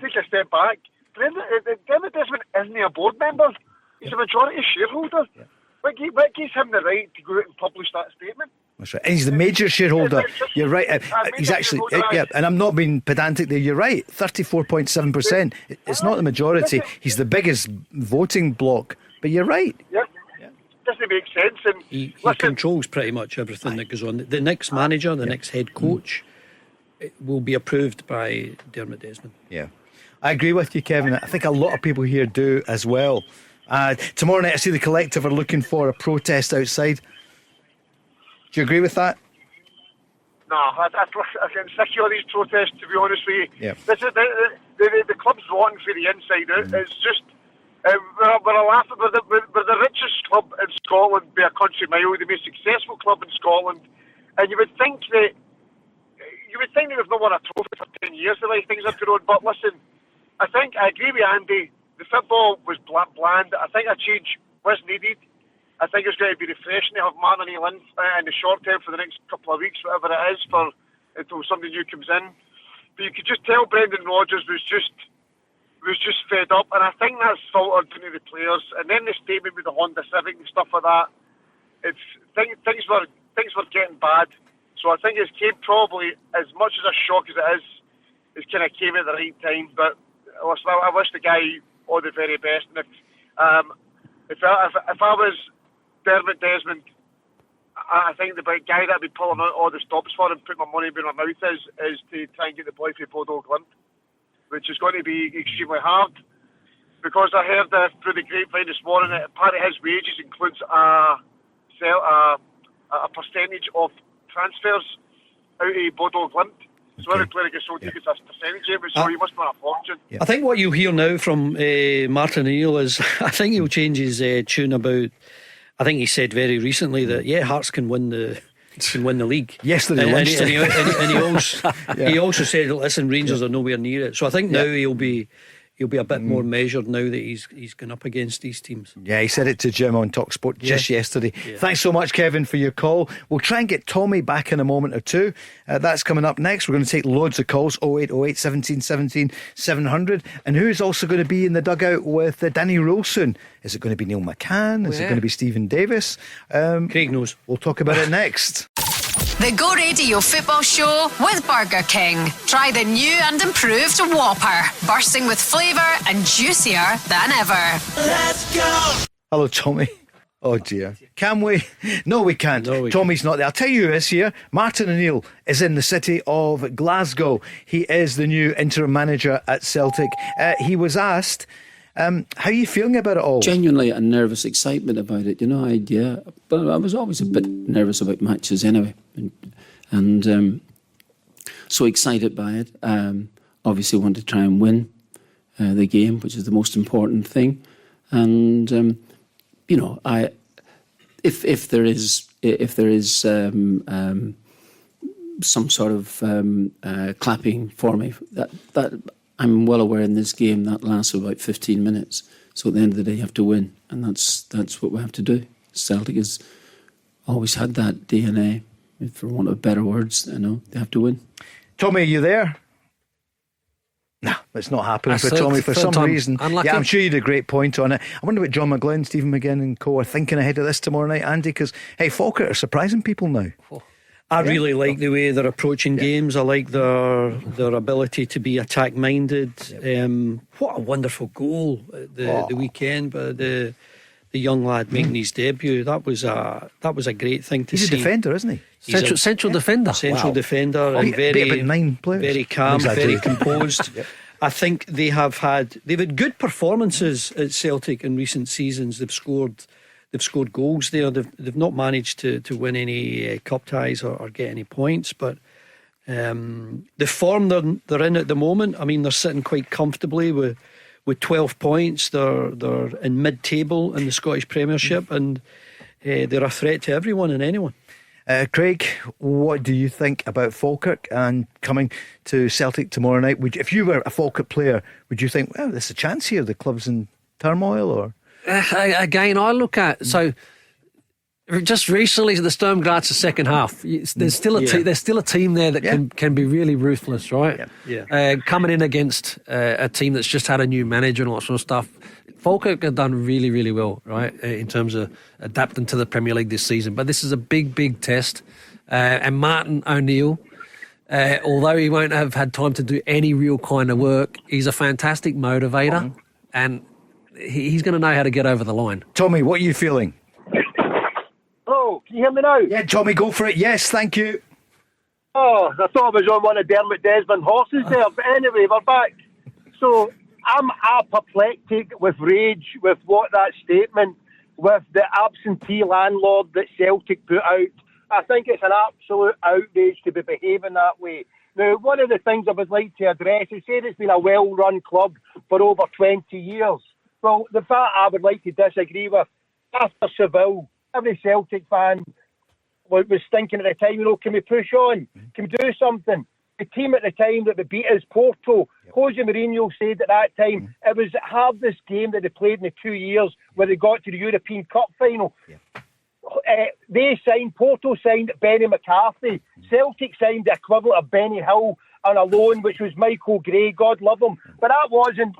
Speaker 12: take a step back. Dermot Desmond isn't a board member. He's a majority shareholder. Yeah. What gives him the right to go out and publish that statement?
Speaker 5: That's right. And he's the major shareholder. You're right. He's actually, and I'm not being pedantic there. You're right. 34.7%. It's not the majority. He's the biggest voting bloc. But you're right.
Speaker 12: Yeah. Doesn't make sense. And
Speaker 6: he controls pretty much everything that goes on. The next manager, the next head coach, it will be approved by Dermot Desmond.
Speaker 5: Yeah. I agree with you, Kevin. I think a lot of people here do as well. Tomorrow night I see the Collective are looking for a protest outside. Do you agree with that?
Speaker 12: No, I'm getting sick of all these protests, to be honest with you.
Speaker 5: Yeah.
Speaker 12: This is the club's rotten for the inside out. It's just we're laughing. We're the richest club in Scotland by a country mile, the most successful club in Scotland, and you would think that we've not won a trophy for 10 years the way things are going. But listen, I agree with Andy. The football was bland. I think a change was needed. I think it's going to be refreshing to have Maloney in the short term for the next couple of weeks, whatever it is, until somebody new comes in. But you could just tell Brendan Rodgers was just fed up, and I think that's filtered into the players. And then the statement with the Honda Civic and stuff like that. Things were getting bad. So I think it came probably, as much as a shock as it is, it kind of came at the right time. But listen, I wish the guy all the very best. And if I was Dermot Desmond, I think the guy that'd be pulling out all the stops for him, putting my money where my mouth is to try and get the boy for Bodo Glimt, which is going to be extremely hard. Because I heard through the grapevine this morning that part of his wages includes a percentage of transfers out of Bodo Glimt. So every player gets so gets a percentage of it, so he must have a fortune.
Speaker 6: I think what you'll hear now from Martin O'Neill is I think he'll change his tune about. I think he said very recently that Hearts can win the league.
Speaker 5: Yesterday
Speaker 6: and he also said, listen, Rangers are nowhere near it. So I think now he'll be a bit more measured now that he's gone up against these teams.
Speaker 5: Yeah, he said it to Jim on TalkSport just yesterday. Thanks so much, Kevin, for your call. We'll try and get Tommy back in a moment or two. That's coming up next. We're going to take loads of calls, 0808 17 17 700. And who's also going to be in the dugout with Danny Rule soon? Is it going to be Neil McCann? Is it going to be Stephen Davis?
Speaker 6: Craig knows.
Speaker 5: We'll talk about it next.
Speaker 3: The Go Radio Football Show with Burger King. Try the new and improved Whopper, bursting with flavour and juicier than ever.
Speaker 5: Let's go! Hello, Tommy. Oh dear. Can we? No, we can't. Tommy's not there. I'll tell you who is here. Martin O'Neill is in the city of Glasgow. He is the new interim manager at Celtic. He was asked, how are you feeling about it all?
Speaker 7: Genuinely a nervous excitement about it, but I was always a bit nervous about matches anyway, and so excited by it. Obviously want to try and win the game, which is the most important thing. And if there is some sort of clapping for me. That I'm well aware in this game that lasts about 15 minutes. So at the end of the day, you have to win, and that's what we have to do. Celtic has always had that DNA, for want of better words. They have to win.
Speaker 5: Tommy, are you there? No, it's not happening for Tommy for some reason.
Speaker 4: Unlucky.
Speaker 5: Yeah, I'm sure you had a great point on it. I wonder what John McGlynn, Stephen McGinn and co are thinking ahead of this tomorrow night, Andy, because, hey, Falkirk are surprising people now.
Speaker 6: I really like the way they're approaching games. I like their ability to be attack minded. What a wonderful goal at the weekend by the young lad making his debut. That was a great thing to see.
Speaker 5: He's a defender, isn't he?
Speaker 4: Central defender.
Speaker 6: Central defender, and very calm, very composed. I think they've had good performances at Celtic in recent seasons. They've scored goals there. They've not managed to win any cup ties or get any points, but the form they're in at the moment, I mean, they're sitting quite comfortably with 12 points. They're in mid-table in the Scottish Premiership, and they're a threat to everyone and anyone.
Speaker 5: Craig, what do you think about Falkirk and coming to Celtic tomorrow night? If you were a Falkirk player, would you think, well, there's a chance here, the club's in turmoil? Or
Speaker 4: again, I look at just recently the Sturm Graz the second half. There's still a team there that can be really ruthless, right? Coming in against a team that's just had a new manager and all that sort of stuff. Falkirk have done really, really well, right, in terms of adapting to the Premier League this season. But this is a big, big test. And Martin O'Neill, although he won't have had time to do any real kind of work, he's a fantastic motivator, and he's going to know how to get over the line.
Speaker 5: Tommy, what are you feeling?
Speaker 13: Oh, can you hear me now?
Speaker 5: Yeah, Tommy, go for it. Yes, thank you.
Speaker 13: Oh, I thought I was on one of Dermot Desmond horses there, but anyway, we're back. So I'm apoplectic with rage with what that statement, with the absentee landlord that Celtic put out. I think it's an absolute outrage to be behaving that way. Now, one of the things I would like to address is, say it's been a well-run club for over 20 years. Well, the fact I would like to disagree with, after Seville, every Celtic fan was thinking at the time, can we push on? Can we do something? The team at the time that they beat is Porto. Jose Mourinho said at that time it was the hardest game that they played in the 2 years where they got to the European Cup final. Porto signed Benny McCarthy. Celtic signed the equivalent of Benny Hill on a loan, which was Michael Gray, God love him. But that wasn't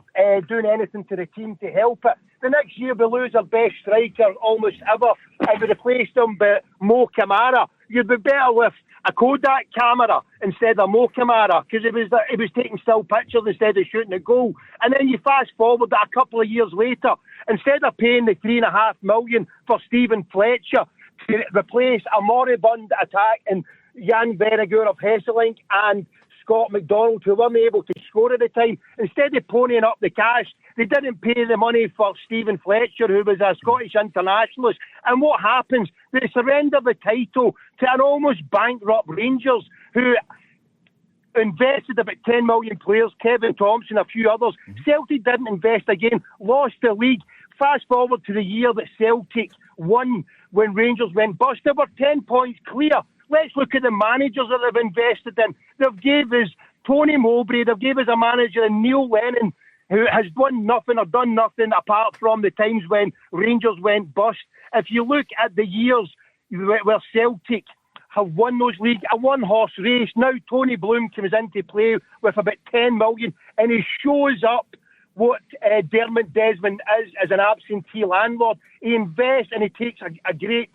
Speaker 13: doing anything to the team to help it. The next year we lose our best striker almost ever, and we replaced him by Mo Kamara. You'd be better with a Kodak camera instead of Mo Kamara, because it was taking still pictures instead of shooting a goal. And then you fast forward that a couple of years later, instead of paying the $3.5 million for Stephen Fletcher to replace a moribund attack in Jan Verregaard of Hesselink and Scott McDonald, who weren't able to score at the time, instead of ponying up the cash, they didn't pay the money for Stephen Fletcher, who was a Scottish internationalist. And what happens? They surrender the title to an almost bankrupt Rangers, who invested about 10 million players, Kevin Thompson, a few others. Celtic didn't invest again, lost the league. Fast forward to the year that Celtic won when Rangers went bust. They were 10 points clear. Let's look at the managers that they've invested in. They've gave us Tony Mowbray, they've gave us a manager in Neil Lennon, who has won nothing or done nothing apart from the times when Rangers went bust. If you look at the years where Celtic have won those leagues, a one-horse race, now Tony Bloom comes into play with about 10 million, and he shows up what Dermot Desmond is as an absentee landlord. He invests and he takes a great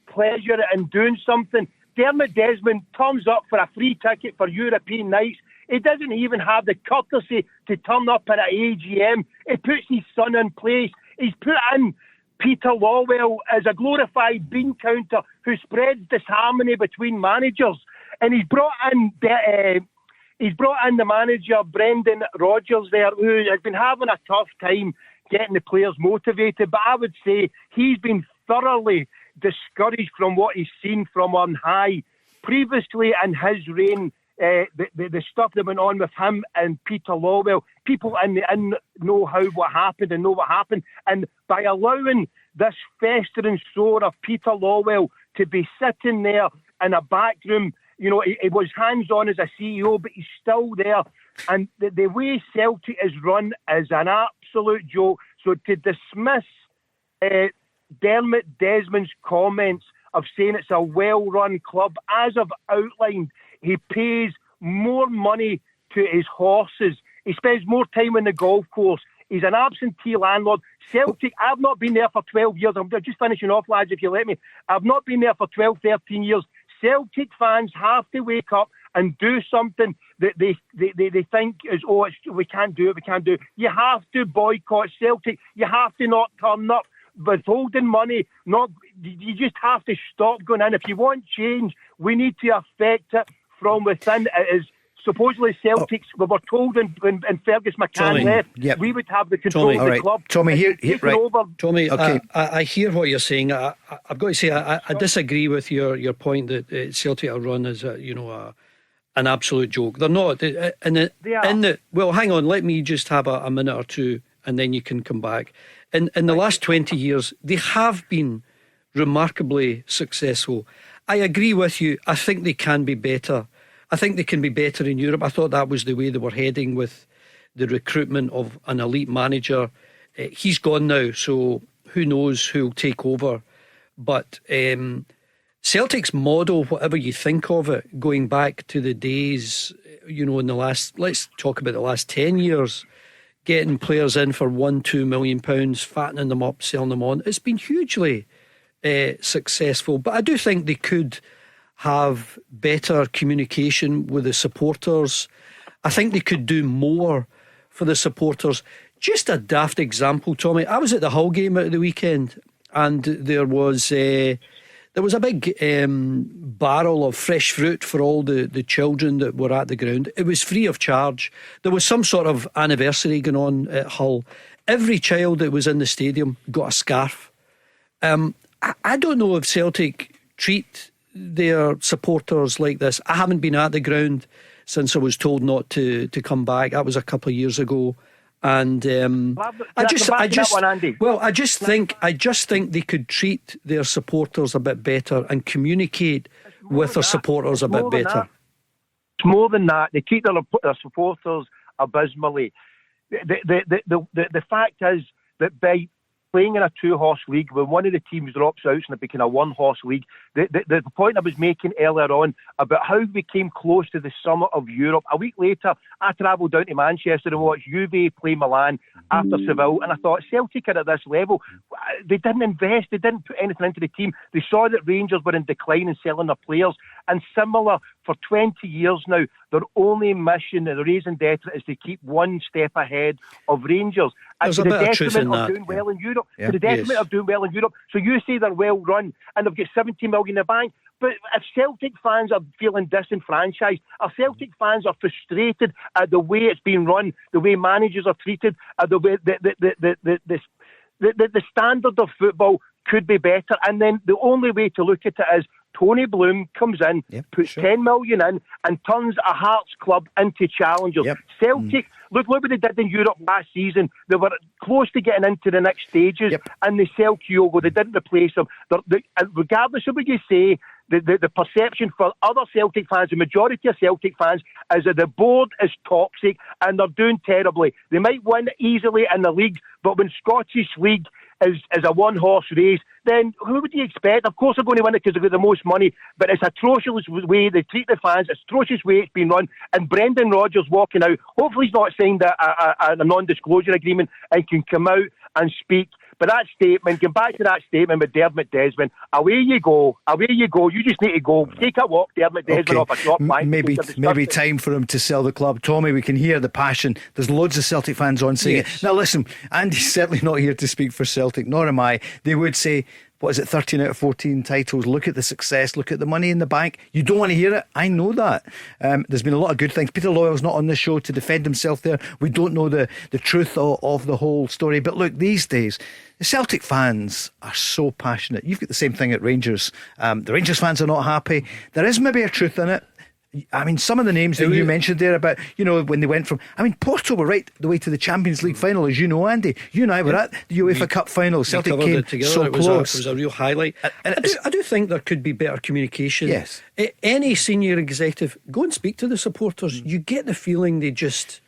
Speaker 13: pleasure in doing something. Dermot Desmond turns up for a free ticket for European nights. He doesn't even have the courtesy to turn up at an AGM. He puts his son in place. He's put in Peter Lawwell as a glorified bean counter who spreads disharmony between managers. And he's brought in the manager, Brendan Rodgers, there, who has been having a tough time getting the players motivated. But I would say he's been thoroughly discouraged from what he's seen from on high. Previously in his reign, the stuff that went on with him and Peter Lawwell, people in the inn know what happened. And by allowing this festering sore of Peter Lawwell to be sitting there in a back room You know, he was hands-on as a CEO, but he's still there. And the way Celtic is run is an absolute joke. So to dismiss Dermot Desmond's comments of saying it's a well-run club, as I've outlined, he pays more money to his horses. He spends more time on the golf course. He's an absentee landlord. Celtic, I've not been there for 12 years. I'm just finishing off, lads, if you let me. I've not been there for 12, 13 years. Celtic fans have to wake up and do something that they think is, we can't do it. You have to boycott Celtic. You have to not turn up. Withholding money, you just have to stop going in. If you want change, we need to affect it from within. It is supposedly Celtics. We were told when Fergus McCann left, we would have the control of the club.
Speaker 5: Tommy, right.
Speaker 6: Tommy,
Speaker 5: okay.
Speaker 6: I hear what you're saying. I've got to say, I disagree with your point that Celtic are run as an absolute joke. They're not. Well, hang on. Let me just have a minute or two, and then you can come back. In the last 20 years, they have been remarkably successful. I agree with you. I think they can be better. I think they can be better in Europe. I thought that was the way they were heading with the recruitment of an elite manager. He's gone now, so who knows who'll take over. But Celtic's model, whatever you think of it, going back to the days, in the last, let's talk about the last 10 years, getting players in for £1-2 million, fattening them up, selling them on. It's been hugely successful. But I do think they could have better communication with the supporters. I think they could do more for the supporters. Just a daft example, Tommy. I was at the Hull game at the weekend, and there was a big barrel of fresh fruit for all the children that were at the ground. It was free of charge. There was some sort of anniversary going on at Hull. Every child that was in the stadium got a scarf. I don't know if Celtic treat their supporters like this. I haven't been at the ground since I was told not to come back. That was a couple of years ago. And I just think they could treat their supporters a bit better and communicate with their supporters a bit better.
Speaker 13: It's more than that. They treat their supporters abysmally. The fact is that by playing in a two-horse league, when one of the teams drops out and it became a one-horse league, the point I was making earlier on about how we came close to the summit of Europe. A week later, I travelled down to Manchester and watched Juve play Milan after Seville, and I thought, Celtic are at this level. They didn't invest, they didn't put anything into the team. They saw that Rangers were in decline and selling their players, and similar, for 20 years now, their only mission, the raison d'etre, is to keep one step ahead of Rangers.
Speaker 6: There's a bit of truth in that.
Speaker 13: Doing well in Europe. To the detriment of doing well in Europe. So you say they're well run and they've got 17 million in the bank. But if Celtic fans are feeling disenfranchised, if Celtic fans are frustrated at the way it's been run, the way managers are treated, the way the standard of football could be better. And then the only way to look at it is Tony Bloom comes in, puts 10 million in, and turns a Hearts club into challengers. Celtic, look what they did in Europe last season. They were close to getting into the next stages, and they sell Kyogo. They didn't replace them. Regardless of what you say, the perception for other Celtic fans, the majority of Celtic fans, is that the board is toxic and they're doing terribly. They might win easily in the league, but when Scottish League is a one-horse race, then who would you expect? Of course they're going to win it because they've got the most money, but it's atrocious way they treat the fans, it's atrocious way it's been run, and Brendan Rodgers walking out, hopefully he's not signed a non-disclosure agreement and can come out and speak. But that statement, going back to that statement with Dermot Desmond, away you go, you just need to go, take a walk, Dermot Desmond, off a shop line.
Speaker 5: Maybe time for him to sell the club. Tommy, we can hear the passion. There's loads of Celtic fans on saying it. Now listen, Andy's certainly not here to speak for Celtic, nor am I. They would say, 13 out of 14 titles, look at the success, look at the money in the bank. You don't want to hear it, I know that. There's been a lot of good things. Peter Loyal's not on the show to defend himself there. We don't know the truth of the whole story, but look, these days the Celtic fans are so passionate. You've got the same thing at Rangers. The Rangers fans are not happy. There is maybe a truth in it. I mean, some of the names that you mentioned there about, when they went from, Porto were right the way to the Champions League final, as you know, Andy. You and I were at the UEFA Cup final. Celtic came so close.
Speaker 6: It was a real highlight. I do think there could be better communication.
Speaker 5: Yes.
Speaker 6: Any senior executive, go and speak to the supporters. You get the feeling they just,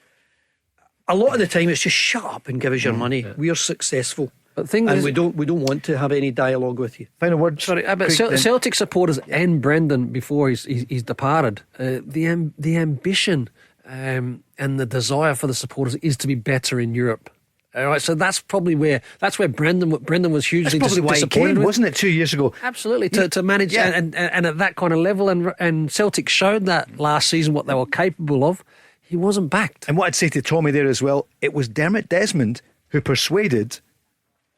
Speaker 6: a lot of the time, it's just shut up and give us your money. We are successful.
Speaker 4: But
Speaker 6: we don't want to have any dialogue with you.
Speaker 5: Final word.
Speaker 4: Sorry, but Celtic supporters and Brendan before he's departed, the ambition and the desire for the supporters is to be better in Europe. All right, so that's probably where Brendan was hugely
Speaker 5: that's probably why he
Speaker 4: disappointed
Speaker 5: came,
Speaker 4: with.
Speaker 5: wasn't it, 2 years ago?
Speaker 4: Absolutely, to manage and at that kind of level, and Celtic showed that last season what they were capable of. He wasn't backed.
Speaker 5: And what I'd say to Tommy there as well, it was Dermot Desmond who persuaded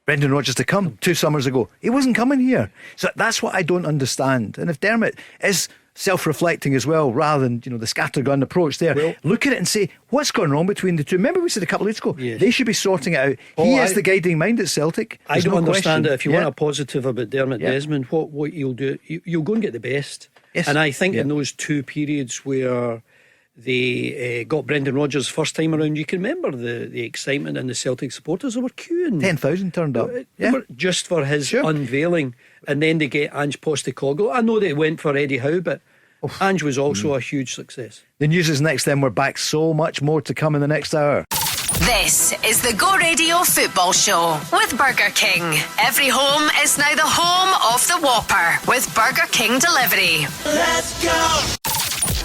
Speaker 5: Brendan Rodgers to come 2 summers ago. He wasn't coming here. So that's what I don't understand. And if Dermot is self-reflecting as well, rather than the scattergun approach there, look at it and say, what's gone wrong between the two? Remember we said a couple of weeks ago, they should be sorting it out. He is the guiding mind at Celtic.
Speaker 6: I don't understand it. If you want a positive about Dermot Desmond, what you'll do, you'll go and get the best.
Speaker 5: Yes.
Speaker 6: And I think in those 2 periods where they got Brendan Rodgers first time around, you can remember the excitement and the Celtic supporters. They were queuing.
Speaker 5: 10,000 turned up.
Speaker 6: Just for his unveiling. And then they get Ange Postecoglou. I know they went for Eddie Howe, but Ange was also a huge success.
Speaker 5: The news is next, then we're back. So much more to come in the next hour.
Speaker 3: This is the Go Radio Football Show with Burger King. Every home is now the home of the Whopper with Burger King delivery. Let's go!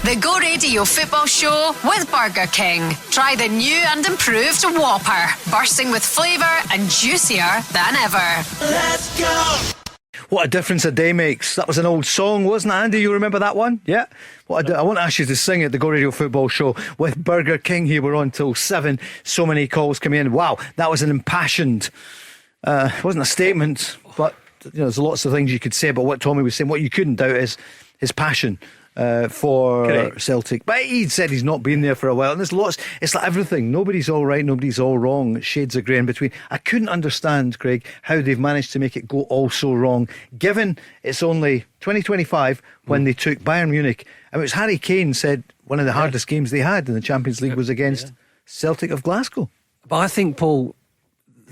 Speaker 3: The Go Radio Football Show with Burger King. Try the new and improved Whopper, bursting with flavour and juicier than ever. Let's go!
Speaker 5: What a difference a day makes. That was an old song, wasn't it, Andy? You remember that one? Yeah. I want to ask you to sing at the Go Radio Football Show with Burger King here. We're on till 7. So many calls coming in. Wow, that was an impassioned, it wasn't a statement, but there's lots of things you could say about what Tommy was saying. What you couldn't doubt is his passion for Celtic. But he said he's not been there for a while, and there's lots. It's like everything. Nobody's all right, nobody's all wrong. Shades of grey in between. I couldn't understand, Craig, how they've managed to make it go all so wrong, given it's only 2025 when they took Bayern Munich. I mean, it was Harry Kane said one of the hardest games they had in the Champions League was against Celtic of Glasgow.
Speaker 4: But I think, Paul,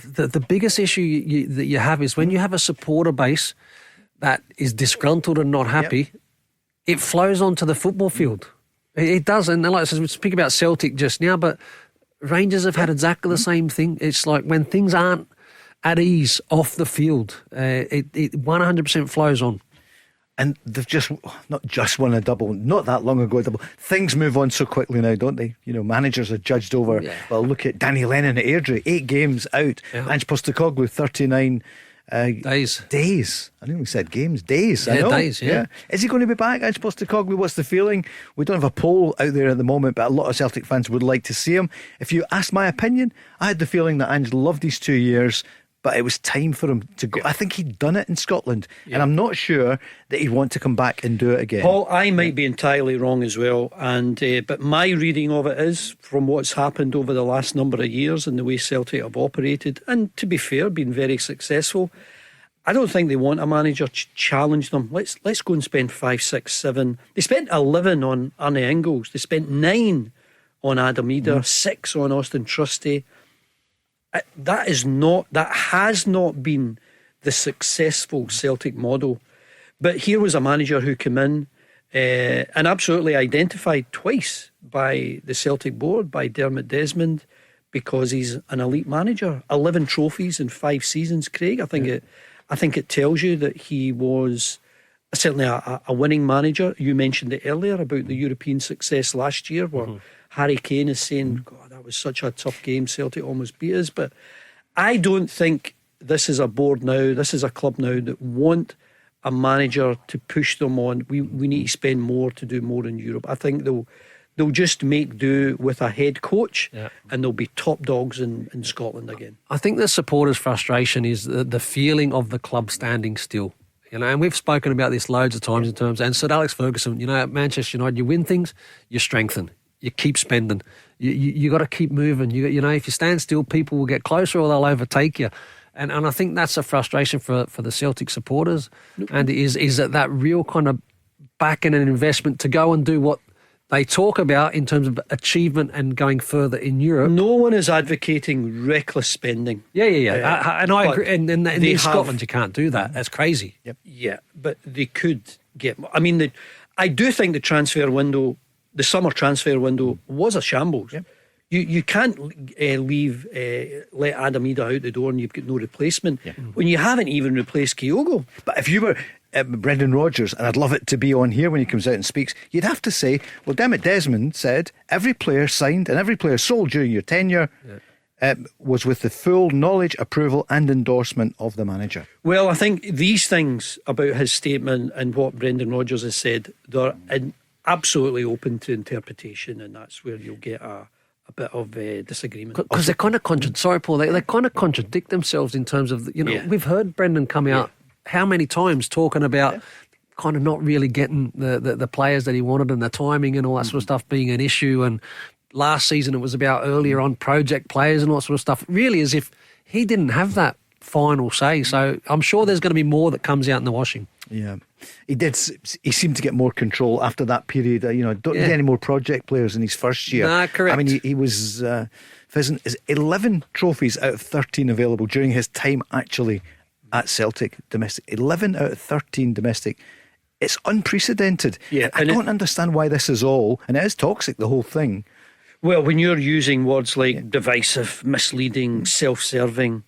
Speaker 4: the biggest issue that you have is when you have a supporter base that is disgruntled and not happy, it flows onto the football field. It does. And like I said, we speak about Celtic just now, but Rangers have had exactly the same thing. It's like when things aren't at ease off the field, it 100% flows on.
Speaker 5: And they've not just won a double, not that long ago a double. Things move on so quickly now, don't they? Managers are judged over. Well, look at Danny Lennon at Airdrie, 8 games out. Ange Postecoglou, 39 days. I think we said games. Days. I know.
Speaker 4: Days. Yeah.
Speaker 5: Is he going to be back, Ange Postecoglou? What's the feeling? We don't have a poll out there at the moment, but a lot of Celtic fans would like to see him. If you ask my opinion, I had the feeling that Ange loved these 2 years, but it was time for him to go. I think he'd done it in Scotland, and I'm not sure that he'd want to come back and do it again.
Speaker 6: Paul, I might be entirely wrong as well, and but my reading of it is, from what's happened over the last number of years and the way Celtic have operated, and to be fair, been very successful, I don't think they want a manager to challenge them. Let's go and spend 5, 6, 7. They spent 11 on Arne Engels. They spent 9 on Adam Eder, 6 on Austin Trusty. That has not been the successful Celtic model. But here was a manager who came in and absolutely identified twice by the Celtic board, by Dermot Desmond, because he's an elite manager. 11 trophies in 5 seasons, Craig. I think it tells you that he was certainly a winning manager. You mentioned it earlier about the European success last year, where Harry Kane is saying, God, that was such a tough game, Celtic almost beat us. But I don't think this is a board now, this is a club now that want a manager to push them on. We need to spend more to do more in Europe. I think they'll just make do with a head coach, and they'll be top dogs in Scotland again.
Speaker 4: I think the supporters' frustration is the feeling of the club standing still. And we've spoken about this loads of times in terms, and Sir Alex Ferguson, at Manchester United, you win things, you strengthen, you keep spending, you got to keep moving. If you stand still, people will get closer or they'll overtake you. And I think that's a frustration for the Celtic supporters, and is that real kind of backing and investment to go and do what they talk about in terms of achievement and going further in Europe.
Speaker 6: No one is advocating reckless spending.
Speaker 4: Yeah. And I agree. And in Scotland, you can't do that. That's crazy.
Speaker 6: Yep. Yeah, but they could get more. I mean, I do think the transfer window, the summer transfer window, was a shambles. Yep. You can't let Adam Ida out the door and you've got no replacement when you haven't even replaced Kyogo.
Speaker 5: But if you were Brendan Rodgers, and I'd love it to be on here when he comes out and speaks, you'd have to say, well, Dermot Desmond said every player signed and every player sold during your tenure was with the full knowledge, approval and endorsement of the manager.
Speaker 6: Well, I think these things about his statement and what Brendan Rodgers has said, they're absolutely open to interpretation, and that's where you'll get a bit of disagreement.
Speaker 4: Because they kind of they kind of contradict themselves in terms of, we've heard Brendan come out how many times talking about kind of not really getting the players that he wanted and the timing and all that sort of stuff being an issue. And last season it was about earlier on project players and all that sort of stuff, really as if he didn't have that final say. So I'm sure there's going to be more that comes out in the washing.
Speaker 5: Yeah, he seemed to get more control after that period. Don't need any more project players in his first year.
Speaker 4: Nah, correct.
Speaker 5: I mean, he was fizzing 11 trophies out of 13 available during his time actually at Celtic domestic. 11 out of 13 domestic. It's unprecedented.
Speaker 6: Yeah,
Speaker 5: I don't understand why this is all, and it is toxic, the whole thing.
Speaker 6: Well, when you're using words like divisive, misleading, self-serving,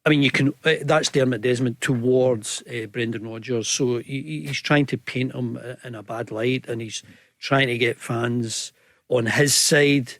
Speaker 6: I mean, you can. That's Dermot Desmond towards Brendan Rodgers. So he's trying to paint him in a bad light, and he's trying to get fans on his side.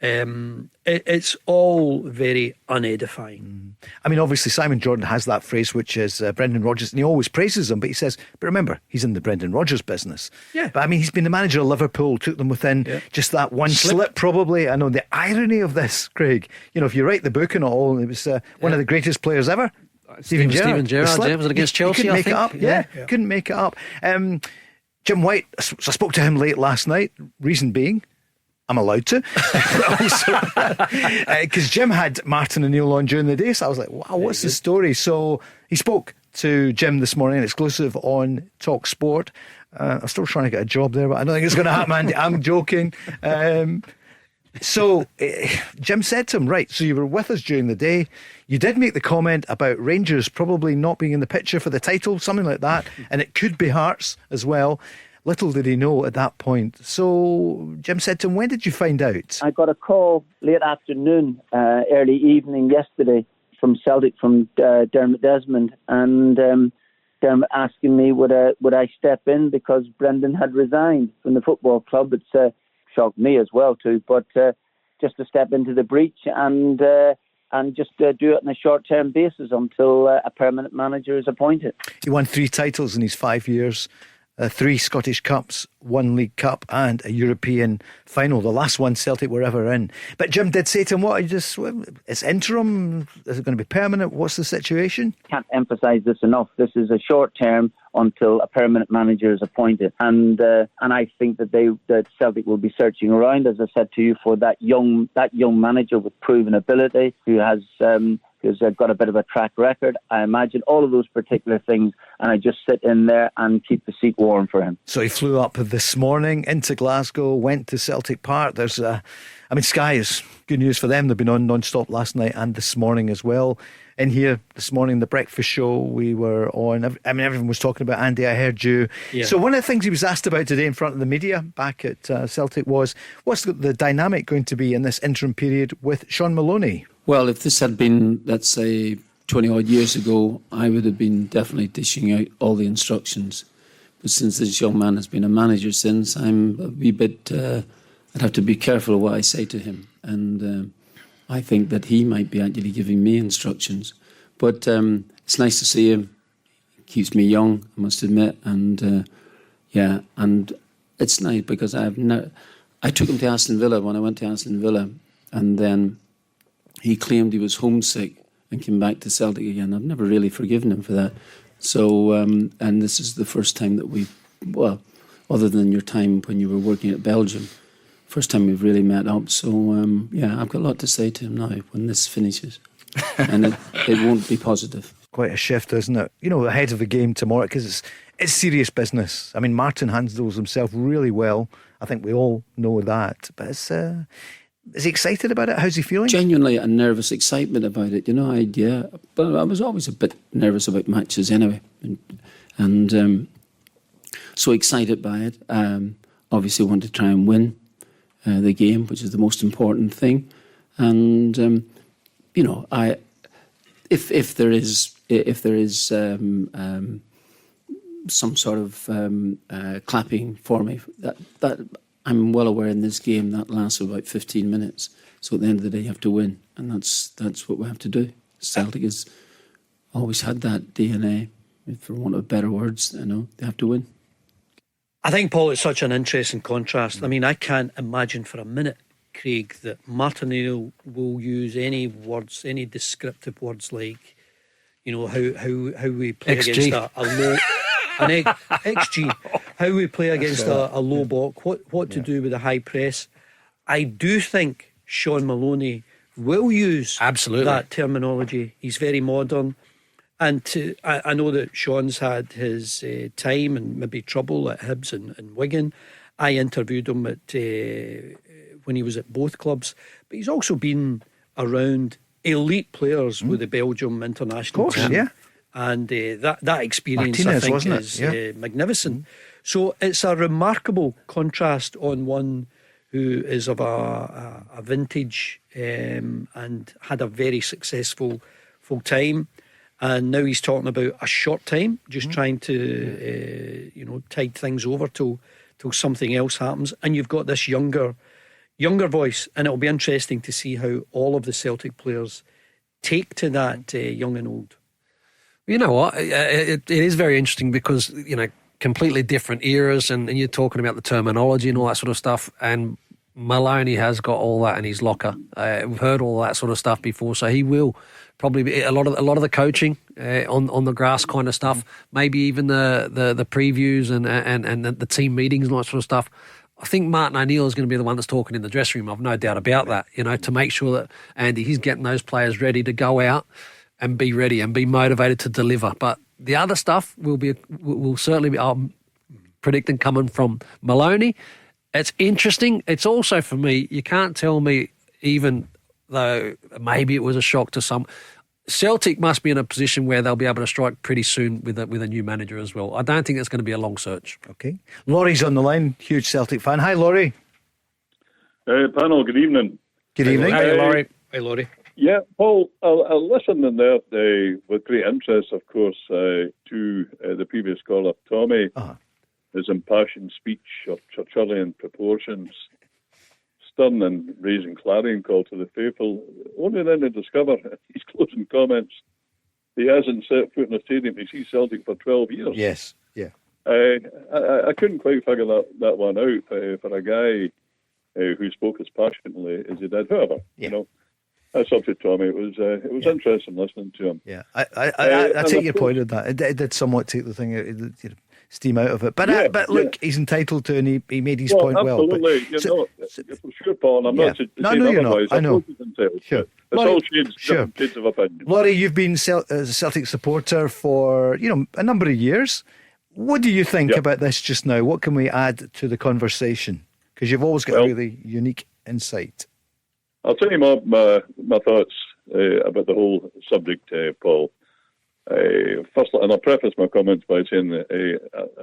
Speaker 6: It's all very unedifying.
Speaker 5: I mean, obviously Simon Jordan has that phrase, which is Brendan Rodgers, and he always praises him, but he says, but remember, he's in the Brendan Rodgers business.
Speaker 6: Yeah.
Speaker 5: But I mean, he's been the manager of Liverpool, took them within just that one slip probably. I know the irony of this, Craig. If you write the book and all, it was one of the greatest players ever. Steven Gerrard.
Speaker 4: Was it against Chelsea?
Speaker 5: Couldn't make it up. Yeah, couldn't make it up. Jim White, so I spoke to him late last night. Reason being, I'm allowed to, because Jim had Martin and Neil on during the day, so I was like, wow, what's the story? So he spoke to Jim this morning, exclusive on Talk Sport. I'm still trying to get a job there, but I don't think it's going to happen, Andy. I'm joking. So Jim said to him, right, so you were with us during the day, you did make the comment about Rangers probably not being in the picture for the title, something like that, and it could be Hearts as well. Little did he know at that point. So Jim said to him, when did you find out?
Speaker 14: I got a call late afternoon, early evening yesterday from Celtic, from Dermot Desmond, and Dermot asking me would I step in because Brendan had resigned from the football club. It's shocked me as well too, but just to step into the breach and just do it on a short-term basis until a permanent manager is appointed.
Speaker 5: He won 3 titles in his 5 years. 3 Scottish Cups, 1 League Cup and a European final, the last one Celtic were ever in. But Jim did say to him, it's interim, is it going to be permanent, what's the situation?
Speaker 14: Can't emphasise this enough. This is a short term until a permanent manager is appointed, and I think that Celtic will be searching around, as I said to you, for that young manager with proven ability who has got a bit of a track record. I imagine all of those particular things, and I just sit in there and keep the seat warm for him.
Speaker 5: So he flew up this morning into Glasgow, went to Celtic Park. Sky is good news for them. They've been on non-stop last night and this morning as well. In here this morning, the breakfast show we were on, everyone was talking about Andy, I heard you. Yeah. So one of the things he was asked about today in front of the media back at Celtic was, what's the dynamic going to be in this interim period with Shaun Maloney?
Speaker 7: Well, if this had been, let's say, 20 odd years ago, I would have been definitely dishing out all the instructions. But since this young man has been a manager since, I'm a wee bit, I'd have to be careful of what I say to him. And I think that he might be actually giving me instructions. But it's nice to see him. He keeps me young, I must admit. And and it's nice because I took him to Aston Villa when I went to Aston Villa, and then he claimed he was homesick and came back to Celtic again. I've never really forgiven him for that. So, and this is the first time that other than your time when you were working at Belgium, first time we've really met up. So, I've got a lot to say to him now when this finishes. And it won't be positive.
Speaker 5: quite a shift, isn't it? You know, ahead of the game tomorrow, because it's serious business. I mean, Martin handles himself really well. I think we all know that. But is he excited about it? How's he feeling?
Speaker 7: Genuinely a nervous excitement about it. You know, but I was always a bit nervous about matches anyway, and so excited by it. Obviously, want to try and win the game, which is the most important thing. And you know, if there is some sort of clapping for me, that I'm well aware in this game that lasts about 15 minutes. So at the end of the day, you have to win, and that's what we have to do. Celtic has always had that DNA, for want of better words. You know, they have to win.
Speaker 6: I think, Paul, it's such an interesting contrast. I mean, I can't imagine for a minute, Craig, that Martin O'Neill will use any words, any descriptive words like, you know, how we play
Speaker 4: XG.
Speaker 6: against a low XG, how we play against a low block, what to do with a high press. I do think Shaun Maloney will use that terminology. He's very modern. And I know that Shaun's had his time and maybe trouble at Hibs and Wigan. I interviewed him when he was at both clubs. But he's also been around elite players with the Belgium international team.
Speaker 5: Yeah.
Speaker 6: And that experience,
Speaker 5: Martinez,
Speaker 6: I think, is magnificent. So it's a remarkable contrast on one who is of a vintage and had a very successful full time. And now he's talking about a short time, just trying to, tide things over till something else happens. And you've got this younger voice, and it'll be interesting to see how all of the Celtic players take to that young and old.
Speaker 4: You know what? It is very interesting because, you know, completely different eras, and you're talking about the terminology and all that sort of stuff. And Maloney has got all that in his locker. We've heard all that sort of stuff before, so he will probably be a lot of the coaching on the grass kind of stuff. Maybe even the previews and the team meetings and all that sort of stuff. I think Martin O'Neill is going to be the one that's talking in the dressing room. I've no doubt about that. You know, to make sure that Andy, he's getting those players ready to go out and be ready and be motivated to deliver. But the other stuff will certainly be, I'm predicting, coming from Maloney. It's interesting. It's also, for me, you can't tell me, even though maybe it was a shock to some, Celtic must be in a position where they'll be able to strike pretty soon with a new manager as well. I don't think it's going to be a long search.
Speaker 5: Okay. Laurie's on the line, huge Celtic fan. Hi, Laurie.
Speaker 15: Panel, good evening.
Speaker 5: Good evening.
Speaker 6: Hi, Laurie. Hi, Laurie.
Speaker 15: Yeah, Paul, I listened in there with great interest, of course, to the previous caller, Tommy, his impassioned speech of Churchillian proportions, stern and raising clarion call to the faithful, only then to discover his closing comments. He hasn't set foot in a stadium to see Celtic for 12 years.
Speaker 5: Yes, yeah.
Speaker 15: I couldn't quite figure that one out for a guy who spoke as passionately as he did. However, you know, that's up to Tommy. It was interesting listening to him.
Speaker 5: Yeah, I take your point on that. It did somewhat take the thing, steam out of it. But look, he's entitled to, and he made his point well.
Speaker 15: Absolutely, for sure, Paul. I'm not saying otherwise.
Speaker 5: I know.
Speaker 15: Sure. It's all shades of opinion.
Speaker 5: Laurie, you've been a Celtic supporter for a number of years. What do you think about this just now? What can we add to the conversation? Because you've always got a really unique insight.
Speaker 15: I'll tell you my thoughts about the whole subject, Paul. First, and I'll preface my comments by saying that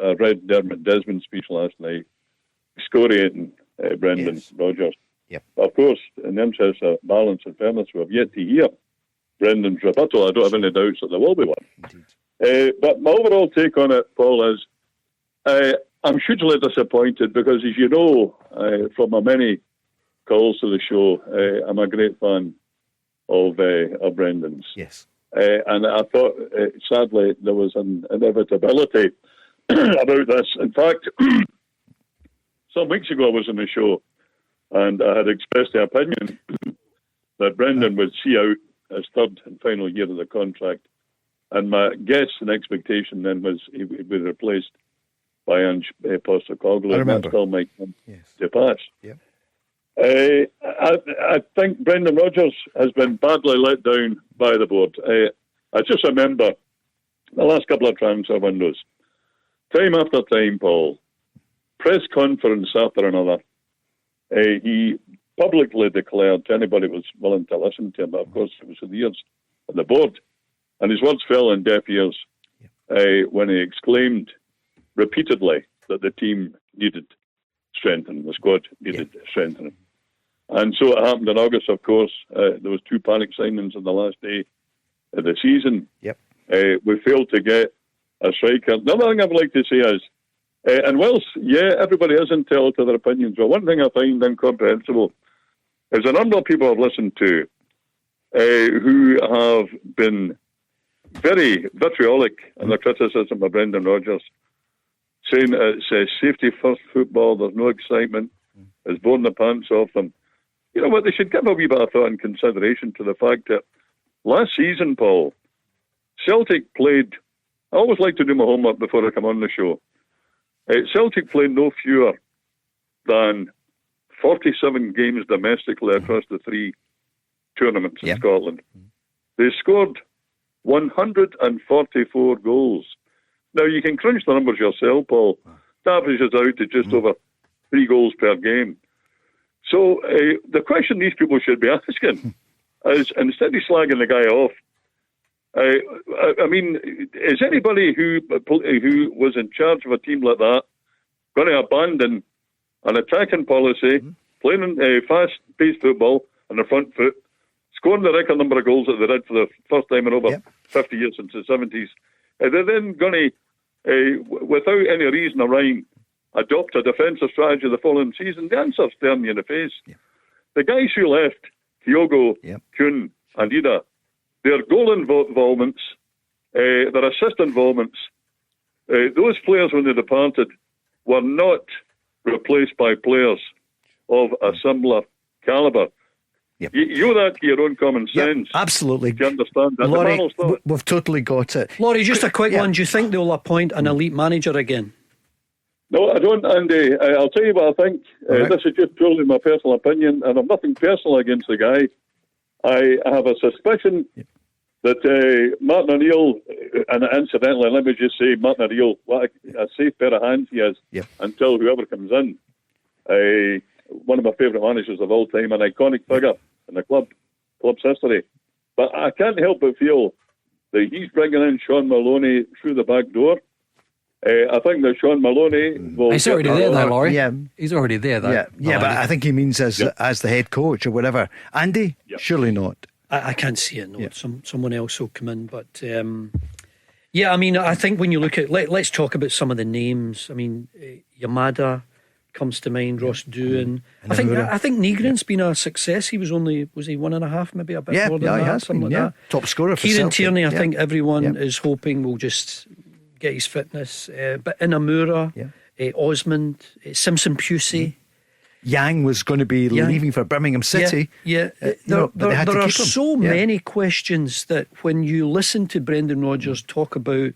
Speaker 15: I read Dermot Desmond's speech last night, excoriating Brendan Rodgers.
Speaker 5: Yep.
Speaker 15: Of course, in the interest of balance and fairness, we have yet to hear Brendan's rebuttal. I don't have any doubts that there will be one. But my overall take on it, Paul, is I'm hugely disappointed because, as you know, from my many calls to the show, I'm a great fan of Brendan's.
Speaker 5: Yes.
Speaker 15: And I thought, sadly, there was an inevitability about this. In fact, some weeks ago I was on the show and I had expressed the opinion that Brendan would see out his third and final year of the contract. And my guess and expectation then was he would be replaced by Ange Postecoglou. And that still might come to pass.
Speaker 5: Yeah.
Speaker 15: I think Brendan Rodgers has been badly let down by the board. I just remember the last couple of transfer windows, time after time, Paul, press conference after another, he publicly declared to anybody who was willing to listen to him, but of course it was the ears of the board, and his words fell on deaf ears when he exclaimed repeatedly that the team needed strengthening, the squad needed strengthening. And so it happened in August, of course. There was 2 panic signings on the last day of the season. We failed to get a striker. Another thing I'd like to say is, and whilst, everybody is entitled to their opinions, but one thing I find incomprehensible is a number of people I've listened to who have been very vitriolic in their criticism of Brendan Rodgers, saying it's safety first football, there's no excitement, it's blowing the pants off them. You know what, they should give a wee bit of thought and consideration to the fact that last season, Paul, Celtic played, I always like to do my homework before I come on the show, Celtic played no fewer than 47 games domestically across the 3 tournaments in Scotland. They scored 144 goals. Now, you can crunch the numbers yourself, Paul. That averages out to just over 3 goals per game. So the question these people should be asking is, instead of slagging the guy off, I mean, is anybody who was in charge of a team like that going to abandon an attacking policy, playing fast-paced football on the front foot, scoring the record number of goals that they did for the first time in over 50 years since the 70s? They're then going to, without any reason or rhyme, adopt a defensive strategy the following season? The answer's staring you in the face. The guys who left, Kyogo, Cooney and Ida, their goal involvements, their assist involvements, those players when they departed were not replaced by players of a similar calibre. You owe that to your own common sense.
Speaker 5: Absolutely.
Speaker 15: You understand that.
Speaker 5: Laurie, we've totally got it.
Speaker 6: Laurie, just a quick one. Do you think they'll appoint an elite manager again?
Speaker 15: No, I don't, Andy. I'll tell you what I think. This is just purely my personal opinion, and I've nothing personal against the guy. I have a suspicion that Martin O'Neill, and incidentally, let me just say, Martin O'Neill, what a safe pair of hands he is until whoever comes in. One of my favourite managers of all time, an iconic figure in the club's history. But I can't help but feel that he's bringing in Shaun Maloney through the back door. I think that Shaun Maloney will...
Speaker 4: He's already there though, Laurie. He's already there though.
Speaker 5: But I think he means as the head coach or whatever. Andy? Surely not.
Speaker 6: I can't see it, no. Someone else will come in. But I mean, I think when you look at... Let's talk about some of the names. I mean, Yamada comes to mind, Ross Doohan. I think Negrin's been a success. He was he 1.5, maybe a bit more than that, something like that.
Speaker 5: Top scorer for
Speaker 6: Kieran
Speaker 5: Celtic.
Speaker 6: Tierney, I think everyone is hoping will just get his fitness. But Inamura, Osmond, Simpson Pusey.
Speaker 5: Yang was going to be leaving for Birmingham City.
Speaker 6: There are so many questions that when you listen to Brendan Rodgers talk about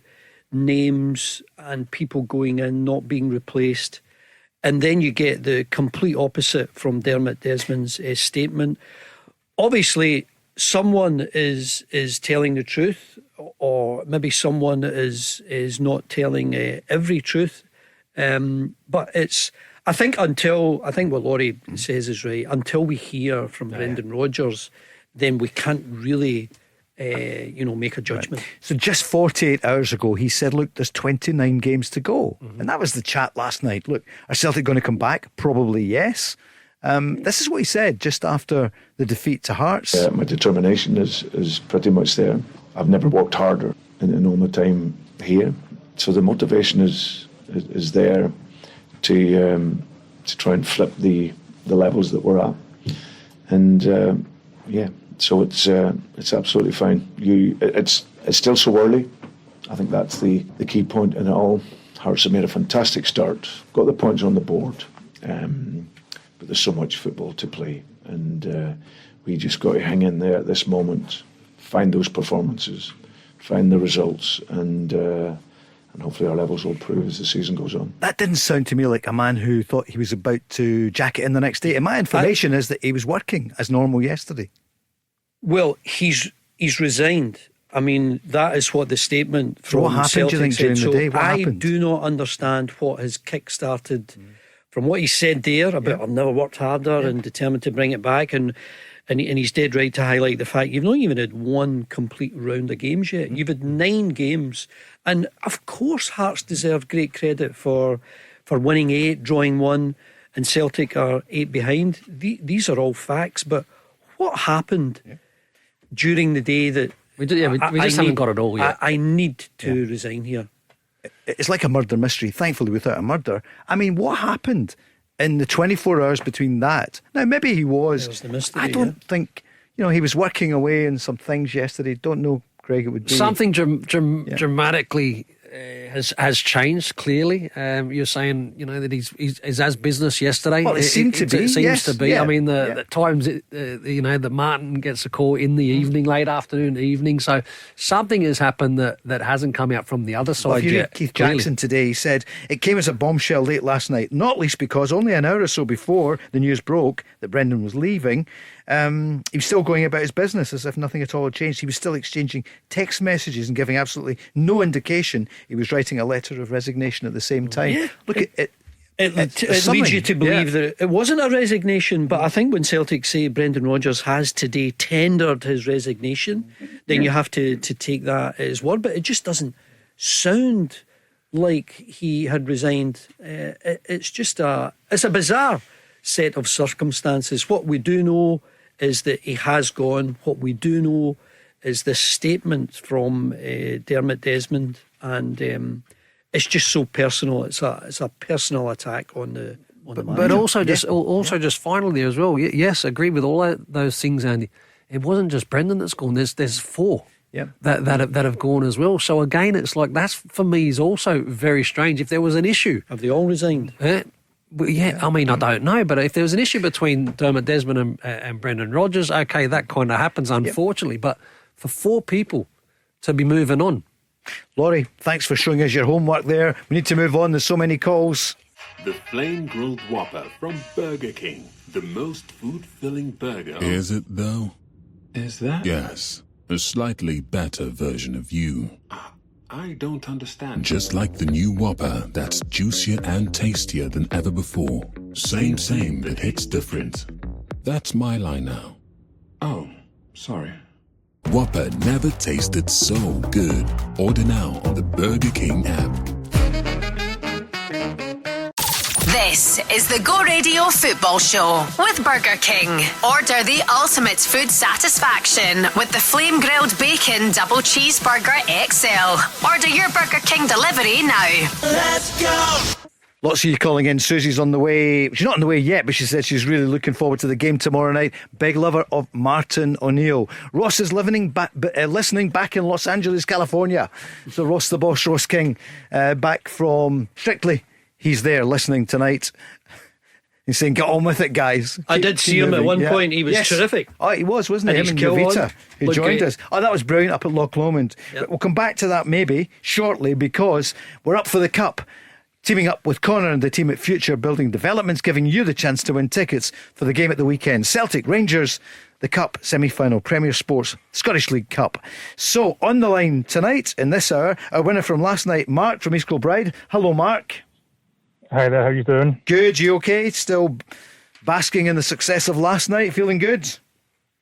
Speaker 6: names and people going in, not being replaced, and then you get the complete opposite from Dermot Desmond's statement. Obviously, someone is telling the truth, or maybe someone is not telling every truth. But it's... I think what Laurie says is right. Until we hear from Brendan Rodgers, then we can't really, make a judgment.
Speaker 5: Right. So just 48 hours ago, he said, look, there's 29 games to go. And that was the chat last night. Look, are Celtic going to come back? Probably yes. This is what he said just after the defeat to Hearts.
Speaker 16: My determination is pretty much there. I've never worked harder in all my time here. So the motivation is there to try and flip the levels that we're at, and so it's absolutely fine. It's still so early. I think that's the key point in it all. Hearts have made a fantastic start, got the points on the board, but there's so much football to play, and we just got to hang in there at this moment, find those performances, find the results, and hopefully our levels will improve as the season goes on.
Speaker 5: That didn't sound to me like a man who thought he was about to jack it in the next day. And my information is that he was working as normal yesterday.
Speaker 6: Well, he's resigned. I mean, that is what the statement from
Speaker 5: what happened,
Speaker 6: Celtic
Speaker 5: do you think,
Speaker 6: said.
Speaker 5: during the
Speaker 6: So
Speaker 5: day? What
Speaker 6: I
Speaker 5: happened?
Speaker 6: do not understand what has kick-started from what he said there about I've never worked harder and determined to bring it back, and he's dead right to highlight the fact you've not even had one complete round of games yet. You've had 9 games, and of course Hearts deserve great credit for winning 8, drawing 1, and Celtic are 8 behind. These are all facts, but what happened during the day that
Speaker 4: we just haven't got it all yet.
Speaker 6: I need to resign here.
Speaker 5: It's like a murder mystery, thankfully without a murder. I mean, what happened in the 24 hours between that? Now, maybe he was.
Speaker 6: The mystery,
Speaker 5: I don't think, he was working away on some things yesterday. Don't know, Greg, it would be.
Speaker 4: Something dramatically has changed, clearly. You're saying, that he's as business yesterday.
Speaker 5: Well, it seemed to be.
Speaker 4: It seems to be.
Speaker 5: Yeah.
Speaker 4: I mean, the times, that Martin gets a call in the evening, late afternoon, evening. So something has happened that hasn't come out from the other side
Speaker 5: Well, if you
Speaker 4: yet.
Speaker 5: read Keith
Speaker 4: clearly.
Speaker 5: Jackson today, he said, it came as a bombshell late last night, not least because only an hour or so before the news broke that Brendan was leaving, he was still going about his business as if nothing at all had changed. He was still exchanging text messages and giving absolutely no indication he was writing a letter of resignation at the same time.
Speaker 6: Yeah.
Speaker 5: Look at it.
Speaker 6: It leads you to believe that it wasn't a resignation, but I think when Celtic say Brendan Rodgers has today tendered his resignation, then you have to take that at his word. But it just doesn't sound like he had resigned. It's a bizarre set of circumstances. What we do know is that he has gone. What we do know is this statement from Dermot Desmond, and it's just so personal. It's a personal attack on the manager.
Speaker 4: But also just finally there as well. Yes, agree with all those things, Andy. It wasn't just Brendan that's gone. There's 4 that have gone as well. So again, it's like that's for me is also very strange. If there was an issue,
Speaker 6: have they all resigned?
Speaker 4: I mean, I don't know, but if there was an issue between Dermot Desmond and Brendan Rodgers, okay, that kind of happens, unfortunately. But for 4 people to be moving on.
Speaker 5: Laurie, thanks for showing us your homework there. We need to move on. There's so many calls.
Speaker 1: The Flame Grilled Whopper from Burger King. The most food-filling burger.
Speaker 2: Is it, though?
Speaker 1: Is that?
Speaker 2: Yes. A slightly better version of you.
Speaker 1: I don't understand.
Speaker 2: Just like the new Whopper that's juicier and tastier than ever before. Same, but hits different. That's my line now.
Speaker 1: Oh, sorry.
Speaker 2: Whopper never tasted so good. Order now on the Burger King app.
Speaker 3: This is the Go Radio Football Show with Burger King. Order the ultimate food satisfaction with the Flame Grilled Bacon Double Cheeseburger XL. Order your Burger King delivery now.
Speaker 5: Let's go! Lots of you calling in. Susie's on the way. She's not on the way yet, but she said she's really looking forward to the game tomorrow night. Big lover of Martin O'Neill. Ross is listening back in Los Angeles, California. So Ross the Boss, Ross King, back from Strictly. He's there listening tonight. He's saying, get on with it, guys.
Speaker 6: I did see him at one point. He was terrific.
Speaker 5: Oh, he was, wasn't he?
Speaker 6: And
Speaker 5: Him
Speaker 6: he's
Speaker 5: and Jovita, who
Speaker 6: Looked
Speaker 5: joined
Speaker 6: great.
Speaker 5: us. Oh, that was brilliant up at Loch Lomond. But we'll come back to that maybe shortly, because we're up for the Cup. Teaming up with Connor and the team at Future Building Developments, giving you the chance to win tickets for the game at the weekend. Celtic Rangers, the Cup semi-final, Premier Sports Scottish League Cup. So on the line tonight in this hour, our winner from last night, Mark from East Kilbride. Hello, Mark.
Speaker 17: Hi there, how you doing?
Speaker 5: Good, you okay? Still basking in the success of last night, feeling good?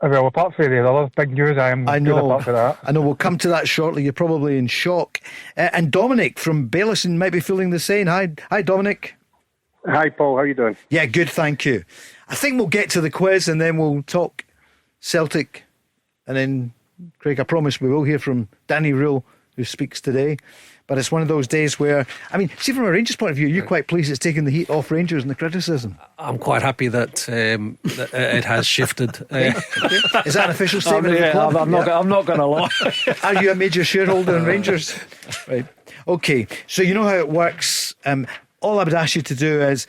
Speaker 17: Well, apart from the other big news, I know. Good apart from that.
Speaker 5: I know, we'll come to that shortly. You're probably in shock. And Dominic from Bailison might be feeling the same. Hi, Dominic.
Speaker 17: Hi, Paul, how you doing?
Speaker 5: Yeah, good, thank you. I think we'll get to the quiz and then we'll talk Celtic. And then, Craig, I promise we will hear from Danny Rule, who speaks today. But it's one of those days where, I mean, see, from a Rangers point of view, you're quite pleased it's taking the heat off Rangers and the criticism.
Speaker 4: I'm quite happy that it has shifted.
Speaker 5: Is that an official statement of the club?
Speaker 4: I'm not going to lie.
Speaker 5: Are you a major shareholder in Rangers? Right. Okay, so you know how it works. All I would ask you to do is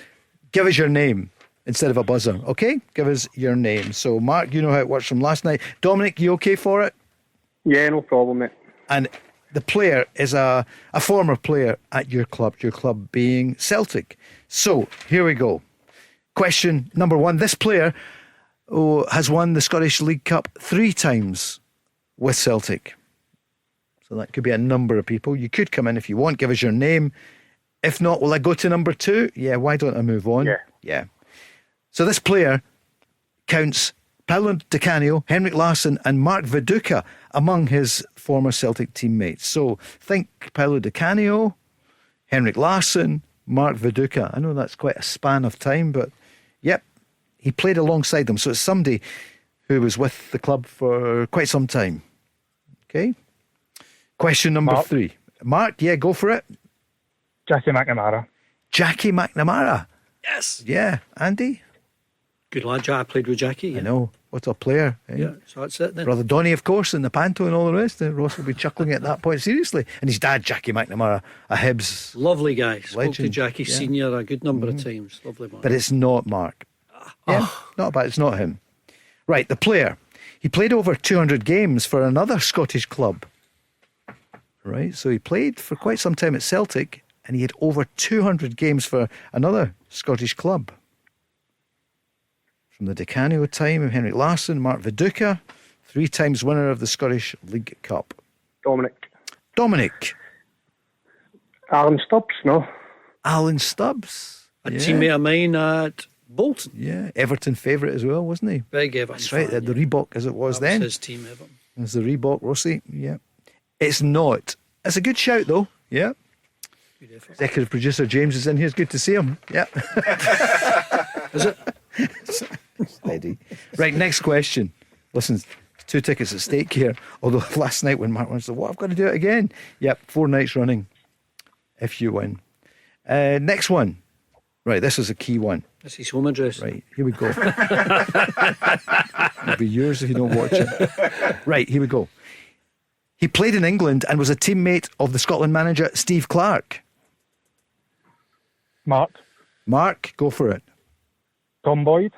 Speaker 5: give us your name instead of a buzzer, okay? Give us your name. So, Mark, you know how it works from last night. Dominic, you okay for it?
Speaker 17: Yeah, no problem, mate.
Speaker 5: And the player is a former player at your club being Celtic. So, here we go. Question number 1. This player has won the Scottish League Cup 3 times with Celtic. So that could be a number of people. You could come in if you want, give us your name. If not, will I go to number 2? Yeah, why don't I move on? Yeah. So this player counts Paolo Di Canio, Henrik Larsson and Mark Viduka among his former Celtic teammates. So think Paolo Di Canio, Henrik Larsson, Mark Viduka. I know that's quite a span of time, but yep, he played alongside them. So it's somebody who was with the club for quite some time. Okay. Question number 3. Mark, yeah, go for it.
Speaker 17: Jackie McNamara.
Speaker 5: Jackie McNamara.
Speaker 6: Yes.
Speaker 5: Yeah. Andy?
Speaker 6: Good lad, Jack. I played with Jackie.
Speaker 5: I know. What a player. Eh?
Speaker 6: Yeah, so that's it then.
Speaker 5: Brother Donny, of course, and the Panto and all the rest. Ross will be chuckling at that point, seriously. And his dad, Jackie McNamara, a Hibs
Speaker 6: lovely guy. Spoke
Speaker 5: legend.
Speaker 6: to Jackie Senior a good number of times. Lovely man.
Speaker 5: But it's not Mark. Yeah, not bad. It's not him. Right, the player. He played over 200 games for another Scottish club. Right, so he played for quite some time at Celtic, and he had over 200 games for another Scottish club. From the Di Canio time of Henrik Larsson, Mark Viduka, 3 times winner of the Scottish League Cup. Dominic.
Speaker 13: Alan Stubbs, no?
Speaker 5: Alan Stubbs.
Speaker 6: A teammate of mine at Bolton.
Speaker 5: Yeah, Everton favourite as well, wasn't he?
Speaker 6: Big Everton.
Speaker 5: That's right,
Speaker 6: fan,
Speaker 5: the Reebok as it was
Speaker 6: that
Speaker 5: then.
Speaker 6: was his team, Everton.
Speaker 5: It's the Reebok, Rossi. Yeah. It's not. It's a good shout, though. Yeah. Executive producer James is in here. It's good to see him. Yeah.
Speaker 6: Is it?
Speaker 5: Steady. Right, next question. Listen, 2 tickets at stake here. Although last night when Mark went, said, what, I've got to do it again. Yep, 4 nights running if you win. Next one. Right, this is a key one.
Speaker 6: That's his home address.
Speaker 5: Right, here we go. It'll be yours if you don't watch it. Right, here we go. He played in England and was a teammate of the Scotland manager Steve Clarke. Mark, go for it.
Speaker 17: Tom Boyd.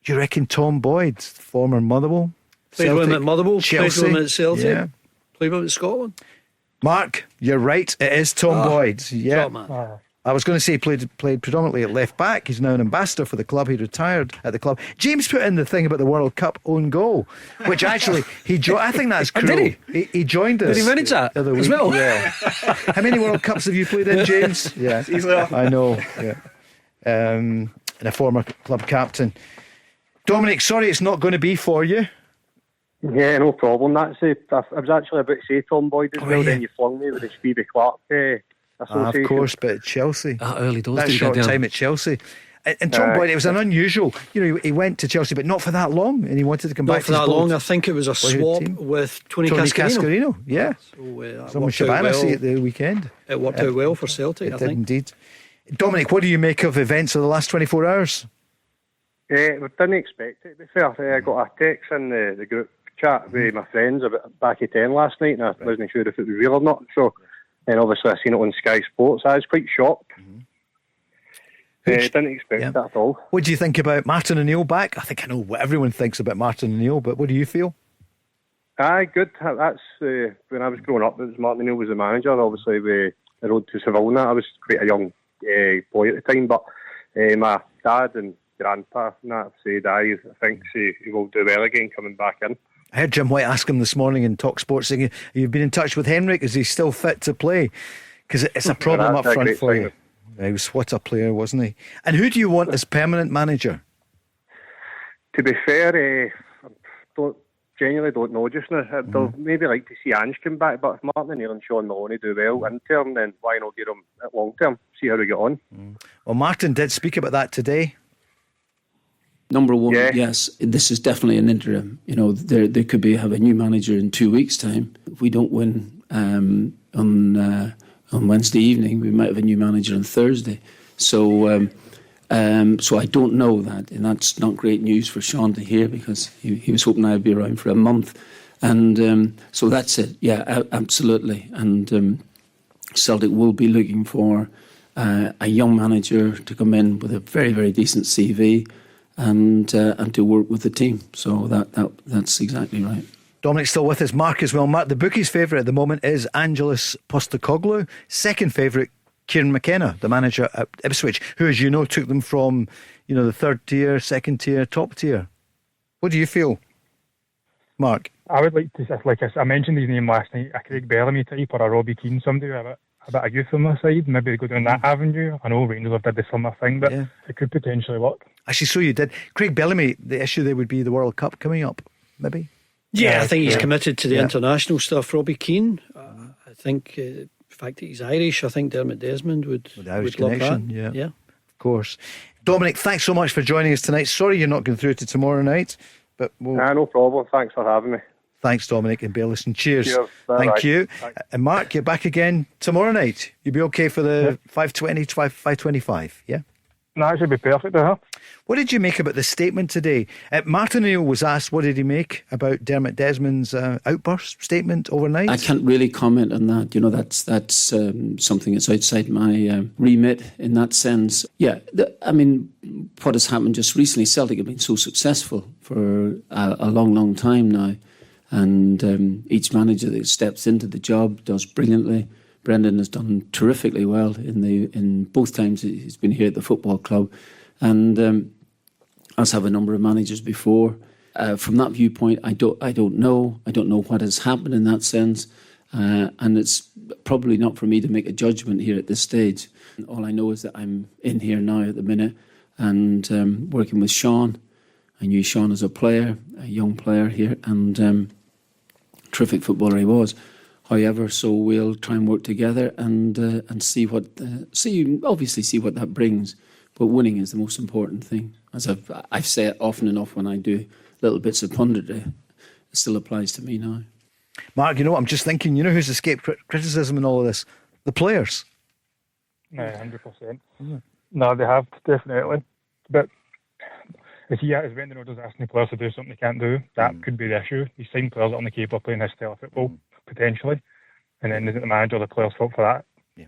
Speaker 5: You reckon Tom Boyd, former Motherwell?
Speaker 6: Played with him at Motherwell,
Speaker 5: Chelsea.
Speaker 6: played with him at Celtic,
Speaker 5: Yeah.
Speaker 6: played with him at Scotland.
Speaker 5: Mark, you're right. It is Tom Boyd. Yeah.
Speaker 6: Top man.
Speaker 5: I was going to say he played predominantly at left back. He's now an ambassador for the club. He retired at the club. James put in the thing about the World Cup own goal, which actually he joined. I think that's cool.
Speaker 4: Did
Speaker 5: he joined us.
Speaker 4: Did he manage that
Speaker 5: the other
Speaker 4: as
Speaker 5: week.
Speaker 4: well?
Speaker 5: Yeah. How many World Cups have you played in, James? Yeah, I know. Yeah. And a former club captain. Dominic, sorry, it's not going to be for you.
Speaker 18: Yeah, no problem. That's it. I was actually about to say Tom Boyd as well. Then you flung me with the Stevie Clarke association.
Speaker 5: Of course, but at Chelsea.
Speaker 4: Early doors.
Speaker 5: That short time at Chelsea. And Tom Boyd, it was an unusual. He went to Chelsea, but not for that long, and he wanted to come back.
Speaker 6: Not for that long. I think it was a swap with Tony Cascarino.
Speaker 5: Yeah.
Speaker 6: So
Speaker 5: Someone Shabana see at the weekend.
Speaker 6: It worked out well for Celtic. I think.
Speaker 5: Indeed. Dominic, what do you make of events of the last 24 hours?
Speaker 18: We didn't expect it, to be fair. I got a text in the group chat with my friends about back at 10 last night, and I wasn't sure if it was real or not. So, and obviously I seen it on Sky Sports. I was quite shocked. Didn't expect that at all.
Speaker 5: What do you think about Martin O'Neill back? I think I know what everyone thinks about Martin O'Neill, but what do you feel?
Speaker 18: Aye, good. That's when I was growing up. It was Martin O'Neill was the manager. Obviously, with the road to Seville. And that I was quite a young boy at the time, but my dad and grandpa and that said, I think he will do well again coming back in.
Speaker 5: I heard Jim White ask him this morning in Talk Sports, saying, "You've been in touch with Henrik? Is he still fit to play?" Because it's a problem up front for you. He was what a player, wasn't he? And who do you want as permanent manager?
Speaker 18: To be fair, I genuinely don't know just now. I'd maybe like to see Ange come back, but if Martin O'Neill and Shaun Maloney do well in term, then why not get him at long term? See how we get on.
Speaker 5: Well, Martin did speak about that today.
Speaker 7: Number one, yes, this is definitely an interim. There could have a new manager in 2 weeks' time. If we don't win on Wednesday evening, we might have a new manager on Thursday. So I don't know that, and that's not great news for Shaun to hear, because he was hoping I'd be around for a month. And so that's it. Yeah, absolutely. And Celtic will be looking for a young manager to come in with a very, very decent CV. And to work with the team. So that's exactly right.
Speaker 5: Dominic's still with us. Mark as well. Mark, the bookies' favourite at the moment is Angelos Postecoglou. Second favourite, Kieran McKenna, the manager at Ipswich, who, as you know, took them from the third tier, second tier, top tier. What do you feel, Mark?
Speaker 17: I would like to, like I mentioned his name last night, a Craig Bellamy type or a Robbie Keane, somebody with a bit of youth on their side. Maybe they go down that avenue. I know Rangers have did the similar thing, but it could potentially work.
Speaker 5: Actually, so you did. Craig Bellamy, the issue there would be the World Cup coming up, maybe?
Speaker 6: Yeah, I think he's committed to the international stuff. Robbie Keane, I think the fact that he's Irish, I think Dermot Desmond would
Speaker 5: Irish
Speaker 6: love
Speaker 5: connection,
Speaker 6: that.
Speaker 5: yeah. Of course. Dominic, thanks so much for joining us tonight. Sorry you're not going through to tomorrow night, but
Speaker 18: no problem. Thanks for having me.
Speaker 5: Thanks, Dominic and Bayliss, and cheers.
Speaker 18: Thank
Speaker 5: Thank you. And Mark, you're back again tomorrow night. You'll be okay for the 5:20 to 5:25, yeah?
Speaker 17: No, it should be perfect,
Speaker 5: What did you make about the statement today? Martin O'Neill was asked, what did he make about Dermot Desmond's outburst statement overnight?
Speaker 7: I can't really comment on that. You know, that's something that's outside my remit in that sense. Yeah, I mean, what has happened just recently, Celtic have been so successful for a long, long time now. And each manager that steps into the job does brilliantly. Brendan has done terrifically well in both times he's been here at the football club, and as have a number of managers before. From that viewpoint, I don't know what has happened in that sense, and it's probably not for me to make a judgment here at this stage. All I know is that I'm in here now at the minute and working with Shaun. I knew Shaun as a player, a young player here, and terrific footballer he was. However, so we'll try and work together and see what what that brings. But winning is the most important thing. As I've said often enough when I do little bits of punditry, it still applies to me now.
Speaker 5: Mark, you know what I'm just thinking? You know who's escaped criticism in all of this? The players.
Speaker 17: No, 100%. No, they have, definitely. But as Brendan Rodgers asking the players to do something they can't do, that could be the issue. He's signed players that aren't capable of playing his style of football, potentially. And then isn't the manager or the players' fault for that?
Speaker 5: Yeah.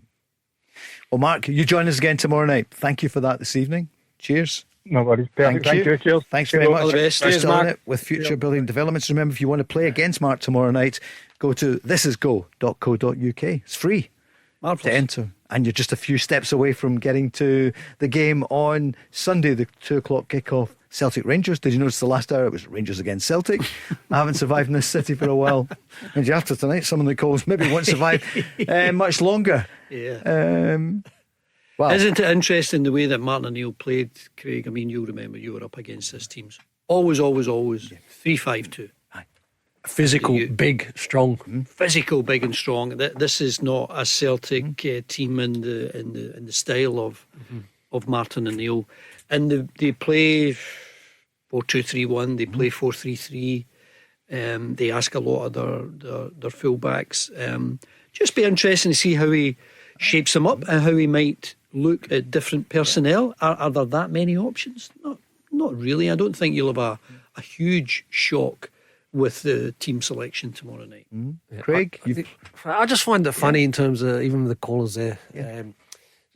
Speaker 5: Well, Mark, you join us again tomorrow night. Thank you for that this evening. Cheers.
Speaker 17: No worries. Thank you. Cheers.
Speaker 5: Thanks very much.
Speaker 6: All the best.
Speaker 5: Cheers,
Speaker 6: Mark.
Speaker 5: Mark. With future building developments. Remember, if you want to play against Mark tomorrow night, go to thisisgo.co.uk. It's free to enter. And you're just a few steps away from getting to the game on Sunday, the 2:00 kickoff. Celtic Rangers. Did you notice the last hour it was Rangers against Celtic? I haven't survived in this city for a while. And after tonight, some of the calls maybe won't survive much longer.
Speaker 6: Yeah.
Speaker 5: Well,
Speaker 6: isn't it interesting the way that Martin O'Neill played, Craig? I mean, you'll remember you were up against his teams. Always 3-5-2.
Speaker 4: Physical, big, strong.
Speaker 6: Physical, big and strong. This is not a Celtic team in the style of Martin O'Neill. And they play 4-2-3-1. They play 4-3-3. They ask a lot of their fullbacks. Just be interesting to see how he shapes them up and how he might look at different personnel. Are there that many options? Not really. I don't think you'll have a huge shock with the team selection tomorrow night.
Speaker 5: Craig?
Speaker 4: I just find it funny in terms of even the callers there. Yeah.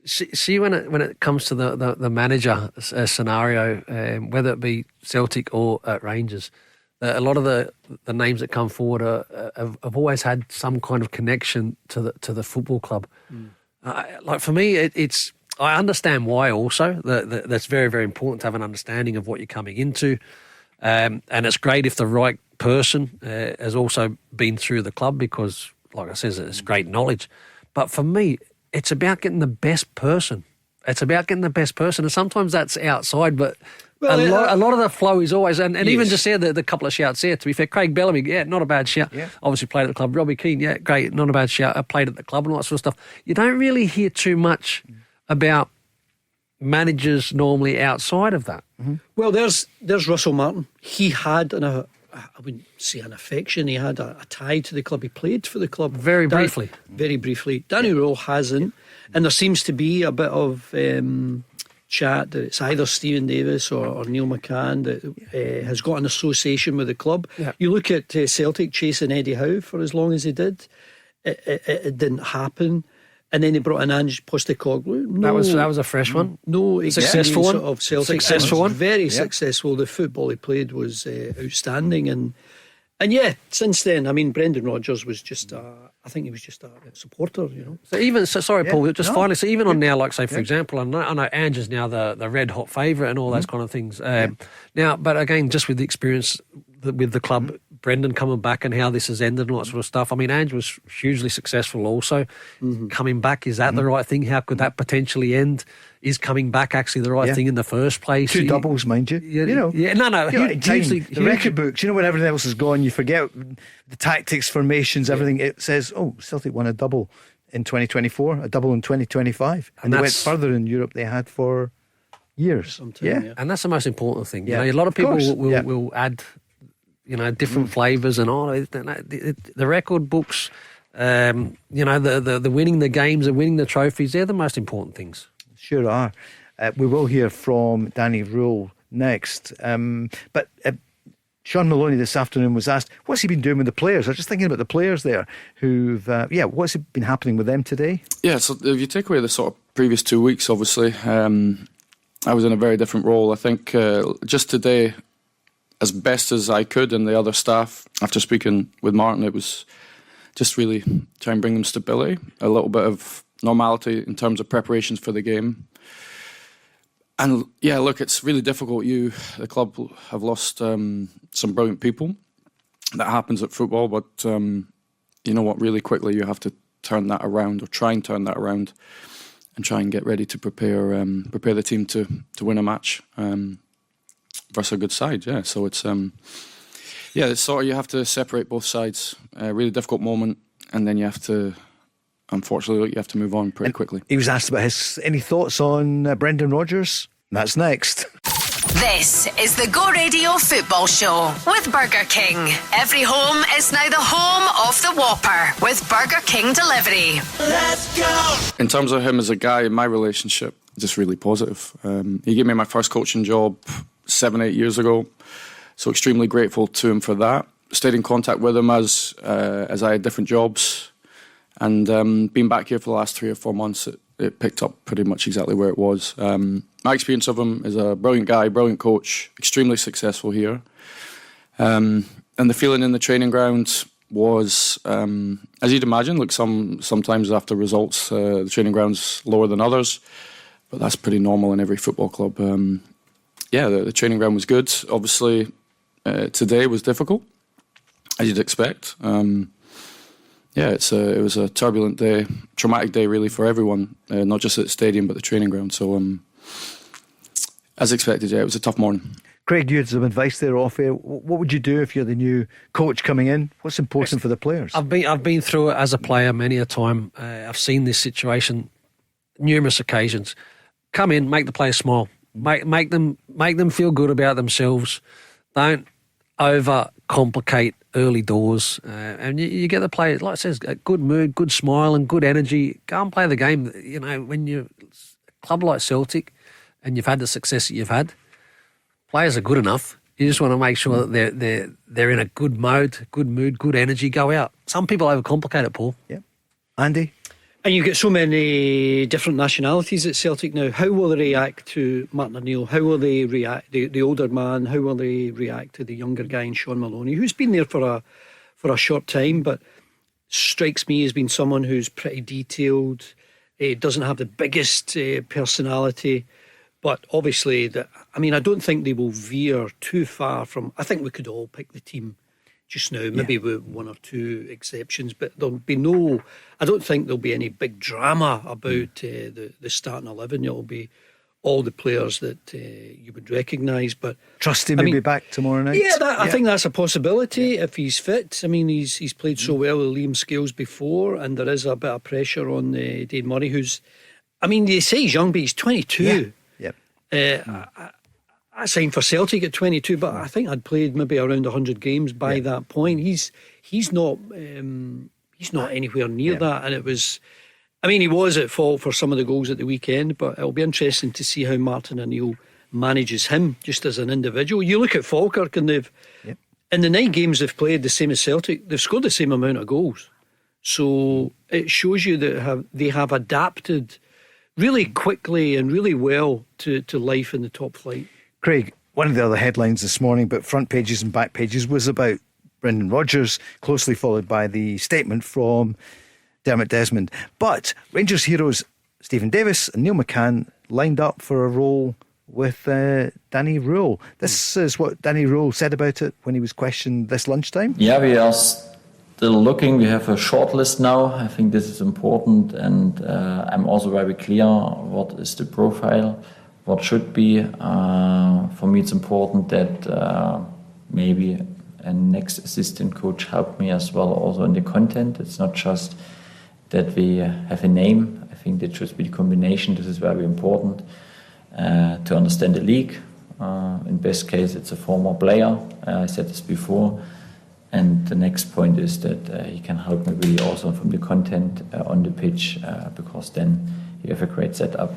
Speaker 4: See when it comes to the manager scenario, whether it be Celtic or Rangers, a lot of the names that come forward have always had some kind of connection to the football club. Like for me, I understand why also. That's very, very important to have an understanding of what you're coming into, and it's great if the right person has also been through the club because, like I said, it's great knowledge. But for me, it's about getting the best person. And sometimes that's outside, but a lot of the flow is always, and yes. Even just there, the couple of shouts there, to be fair, Craig Bellamy, not a bad shout. Yeah. Obviously played at the club. Robbie Keane, great, not a bad shout. I played at the club and all that sort of stuff. You don't really hear too much about managers normally outside of that.
Speaker 6: Mm-hmm. Well, there's Russell Martin. He had I wouldn't say an affection. He had a tie to the club. He played for the club
Speaker 4: very briefly.
Speaker 6: Danny Rule hasn't, and there seems to be a bit of chat that it's either Stephen Davis or Neil McCann that has got an association with the club. Yeah. You look at Celtic chasing Eddie Howe for as long as he did. It didn't happen. And then he brought in Ange Postecoglou.
Speaker 4: That was a fresh one.
Speaker 6: No
Speaker 4: successful one
Speaker 6: of Celtic.
Speaker 4: Successful one.
Speaker 6: Very successful. The football he played was outstanding. And since then, I mean, Brendan Rodgers was just I think he was just a supporter, you know.
Speaker 4: So even Paul, finally, so even on now, like say for example, I know Ange is now the red hot favourite and all those kind of things. Now, but again, just with the experience with the club Brendan coming back and how this has ended and all that sort of stuff. I mean, Ange was hugely successful also. Coming back, is that the right thing? How could that potentially end? Is coming back actually the right thing in the first place?
Speaker 5: Two doubles, mind you.
Speaker 4: You know,
Speaker 5: the record books, when everything else is gone, you forget the tactics, formations, everything. It says, Celtic won a double in 2024, a double in 2025. And they went further in Europe they had for years.
Speaker 4: And that's the most important thing. You know, a lot of people will add, different flavours and all. The record books, the winning the games and winning the trophies, they're the most important things.
Speaker 5: Sure are. We will hear from Danny Rule next. But Shaun Maloney this afternoon was asked, what's he been doing with the players? I was just thinking about the players there who've, what's been happening with them today?
Speaker 9: Yeah, so if you take away the sort of previous 2 weeks, obviously, I was in a very different role. I think just today, as best as I could, and the other staff, after speaking with Martin, it was just really try and bring them stability, a little bit of normality in terms of preparations for the game. And yeah, look, it's really difficult. The club have lost some brilliant people. That happens at football, but you know what? Really quickly, you have to turn that around, or try and turn that around, and try and get ready to prepare the team to win a match versus a good side. Yeah, so it's it's sort of, you have to separate both sides. A really difficult moment, and then you have to. Unfortunately, you have to move on pretty quickly.
Speaker 5: He was asked about any thoughts on Brendan Rodgers. That's next.
Speaker 3: This is the Go Radio Football Show with Burger King. Every home is now the home of the Whopper with Burger King delivery. Let's go!
Speaker 9: In terms of him as a guy, my relationship just really positive. He gave me my first coaching job 7-8 years ago, so extremely grateful to him for that. Stayed in contact with him as I had different jobs. And being back here for the last 3 or 4 months, it picked up pretty much exactly where it was. My experience of him is a brilliant guy, brilliant coach, extremely successful here. And the feeling in the training ground was, as you'd imagine, look, sometimes after results, the training ground's lower than others, but that's pretty normal in every football club. The training ground was good. Obviously, today was difficult, as you'd expect. It was a turbulent day, traumatic day really for everyone, not just at the stadium but the training ground. So, as expected, it was a tough morning.
Speaker 5: Craig, you had some advice there off air. What would you do if you're the new coach coming in? What's important for the players?
Speaker 4: I've been through it as a player many a time. I've seen this situation numerous occasions. Come in, make the players smile, make them feel good about themselves. Don't overcomplicate early doors, and you get the players, like I says, a good mood, good smile and good energy. Go and play the game. You know, when you're a club like Celtic and you've had the success that you've had, players are good enough. You just want to make sure that they're in a good mode, good mood, good energy. Go out. Some people overcomplicate it, Paul.
Speaker 5: Yeah. Andy?
Speaker 6: And you get so many different nationalities at Celtic now. How will they react to Martin O'Neill? How will they react, the older man? How will they react to the younger guy in Shaun Maloney, who's been there for a short time, but strikes me as being someone who's pretty detailed, doesn't have the biggest personality, but obviously, I don't think they will veer too far from. I think we could all pick the team just now, maybe with 1 or 2 exceptions, but there'll be I don't think there'll be any big drama about the starting 11. It'll be all the players that you would recognise. But
Speaker 5: Trusty may be back tomorrow night.
Speaker 6: I think that's a possibility if he's fit. I mean, he's played so well with Liam Scales before, and there is a bit of pressure on Dane Murray, who's, they say he's young, but he's 22. I signed for Celtic at 22, but I think I'd played maybe around 100 games by that point. He's not anywhere near that, and it was. He was at fault for some of the goals at the weekend, but it'll be interesting to see how Martin O'Neill manages him just as an individual. You look at Falkirk, and they've in the 9 games they've played, the same as Celtic, they've scored the same amount of goals. So it shows you that they have adapted really quickly and really well to life in the top flight.
Speaker 5: Craig, one of the other headlines this morning, but front pages and back pages, was about Brendan Rodgers, closely followed by the statement from Dermot Desmond. But Rangers heroes Stephen Davis and Neil McCann lined up for a role with Danny Rule. This is what Danny Rule said about it when he was questioned this lunchtime.
Speaker 10: Yeah, we are still looking. We have a short list now. I think this is important, and I'm also very clear what is the profile, what should be. For me, it's important that maybe a next assistant coach help me as well also in the content. It's not just that we have a name. I think that should be the combination. This is very important to understand the league. In best case, it's a former player. I said this before. And the next point is that he can help me really also from the content on the pitch, because then you have a great setup.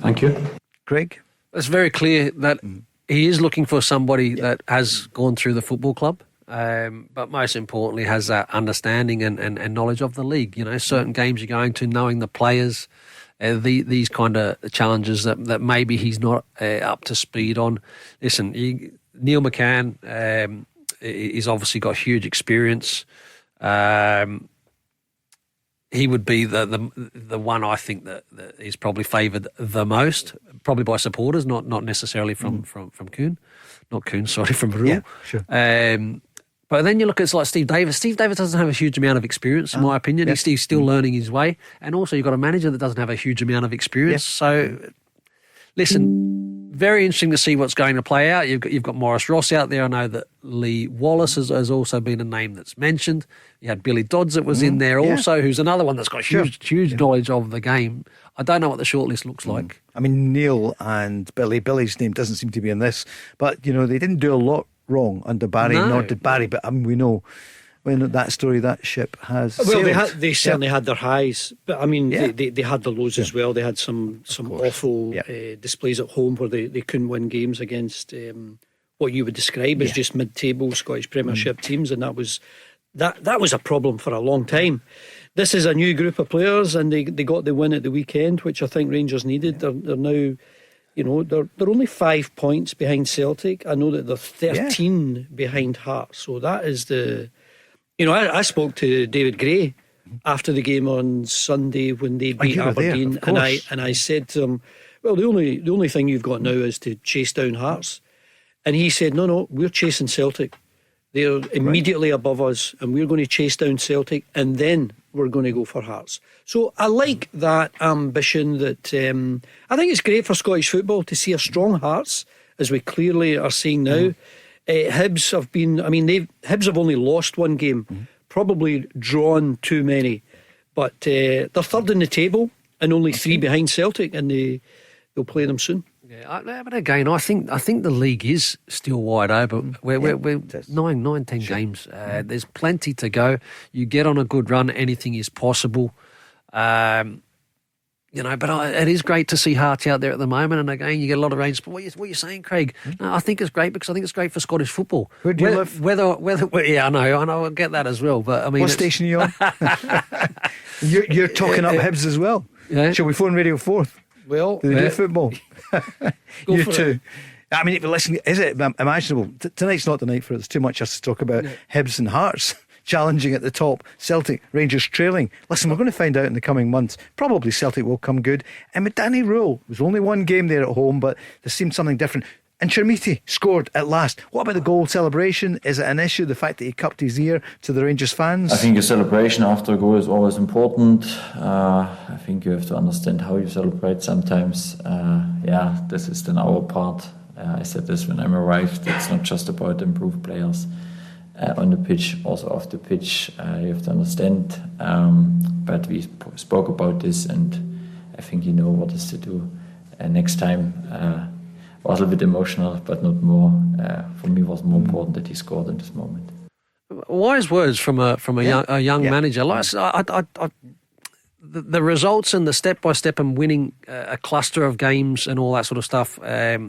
Speaker 6: Thank you.
Speaker 5: Craig?
Speaker 4: It's very clear that he is looking for somebody that has gone through the football club, but most importantly has that understanding and knowledge of the league. You know, certain games you're going to, knowing the players, these kind of challenges that maybe he's not up to speed on. Listen, Neil McCann... he's obviously got huge experience. He would be the one I think that is probably favoured the most, probably by supporters, not necessarily from Coon, from Rule.
Speaker 5: Yeah, sure.
Speaker 4: But then you look at like Steve Davis. Steve Davis doesn't have a huge amount of experience, in my opinion.
Speaker 5: Yeah.
Speaker 4: He's still learning his way, and also you've got a manager that doesn't have a huge amount of experience.
Speaker 5: Yeah.
Speaker 4: So, listen, very interesting to see what's going to play out. You've got Morris Ross out there. I know that Lee Wallace has also been a name that's mentioned. You had Billy Dodds that was in there also, who's another one that's got huge knowledge of the game. I don't know what the shortlist looks like.
Speaker 5: I mean, Neil and Billy's name doesn't seem to be in this, but you know they didn't do a lot wrong under Barry, nor did Barry. But we know when that ship has sailed.
Speaker 6: They certainly had their highs, but I mean they had the lows as well. They had some awful displays at home where they couldn't win games against what you would describe as just mid-table Scottish Premiership teams, and that was a problem for a long time. This is a new group of players, and they got the win at the weekend, which I think Rangers needed. They're now, you know, they're only 5 points behind Celtic. I know that they're 13 behind Hearts, so that is the. You know, I spoke to David Gray after the game on Sunday when they beat Aberdeen, and I said to him, "Well, the only thing you've got now is to chase down Hearts," and he said, "No, we're chasing Celtic. They're immediately above us, and we're going to chase down Celtic, and then we're going to go for Hearts." So I like that ambition. That I think it's great for Scottish football to see a strong Hearts, as we clearly are seeing now. Hibs have been, Hibs have only lost one game, probably drawn too many, but they're third in the table and only 3 behind Celtic, and they'll play them soon.
Speaker 4: Yeah, but again, I think the league is still wide open. We're 10 games. There's plenty to go. You get on a good run, anything is possible. You know, but it is great to see Hearts out there at the moment. And again, you get a lot of Rangers. But what are you saying, Craig? No, I think it's great because I think it's great for Scottish football.
Speaker 5: Where do you live?
Speaker 4: I know, I get that as well. But I mean,
Speaker 5: what station are you on? You're talking up Hibs as well.
Speaker 4: Yeah.
Speaker 5: Shall we phone Radio 4th?
Speaker 6: Well,
Speaker 5: do they do football? You too. I mean, listen, is it imaginable? Tonight's not the night for it. There's too much us to talk about. Hibs and Hearts challenging at the top, Celtic, Rangers trailing. Listen, we're going to find out in the coming months. Probably Celtic will come good. And with Danny Rule, it was only one game there at home, but there seemed something different. And Chermiti scored at last. What about the goal celebration? Is it an issue, the fact that he cupped his ear to the Rangers fans?
Speaker 10: I think a celebration after a goal is always important. I think you have to understand how you celebrate sometimes. This is then our part. I said this when I arrived. It's not just about improved players on the pitch, also off the pitch. You have to understand. But we spoke about this, and I think you know what is to do next time. Was a little bit emotional, but not more. For me, it was more important that he scored in this moment.
Speaker 4: Wise words from a young manager. Like the results and the step by step and winning a cluster of games and all that sort of stuff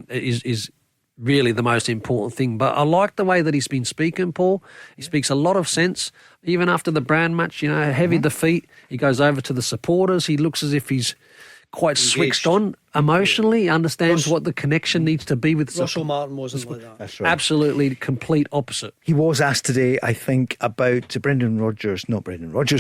Speaker 4: is really the most important thing. But I like the way that he's been speaking, Paul. He speaks a lot of sense. Even after the Brand match, you know, a heavy defeat, he goes over to the supporters. He looks as if he's quite switched on emotionally. He understands what the connection needs to be with
Speaker 6: Russell Martin wasn't like that.
Speaker 5: That's right.
Speaker 4: Absolutely complete opposite.
Speaker 5: He was asked today, I think, about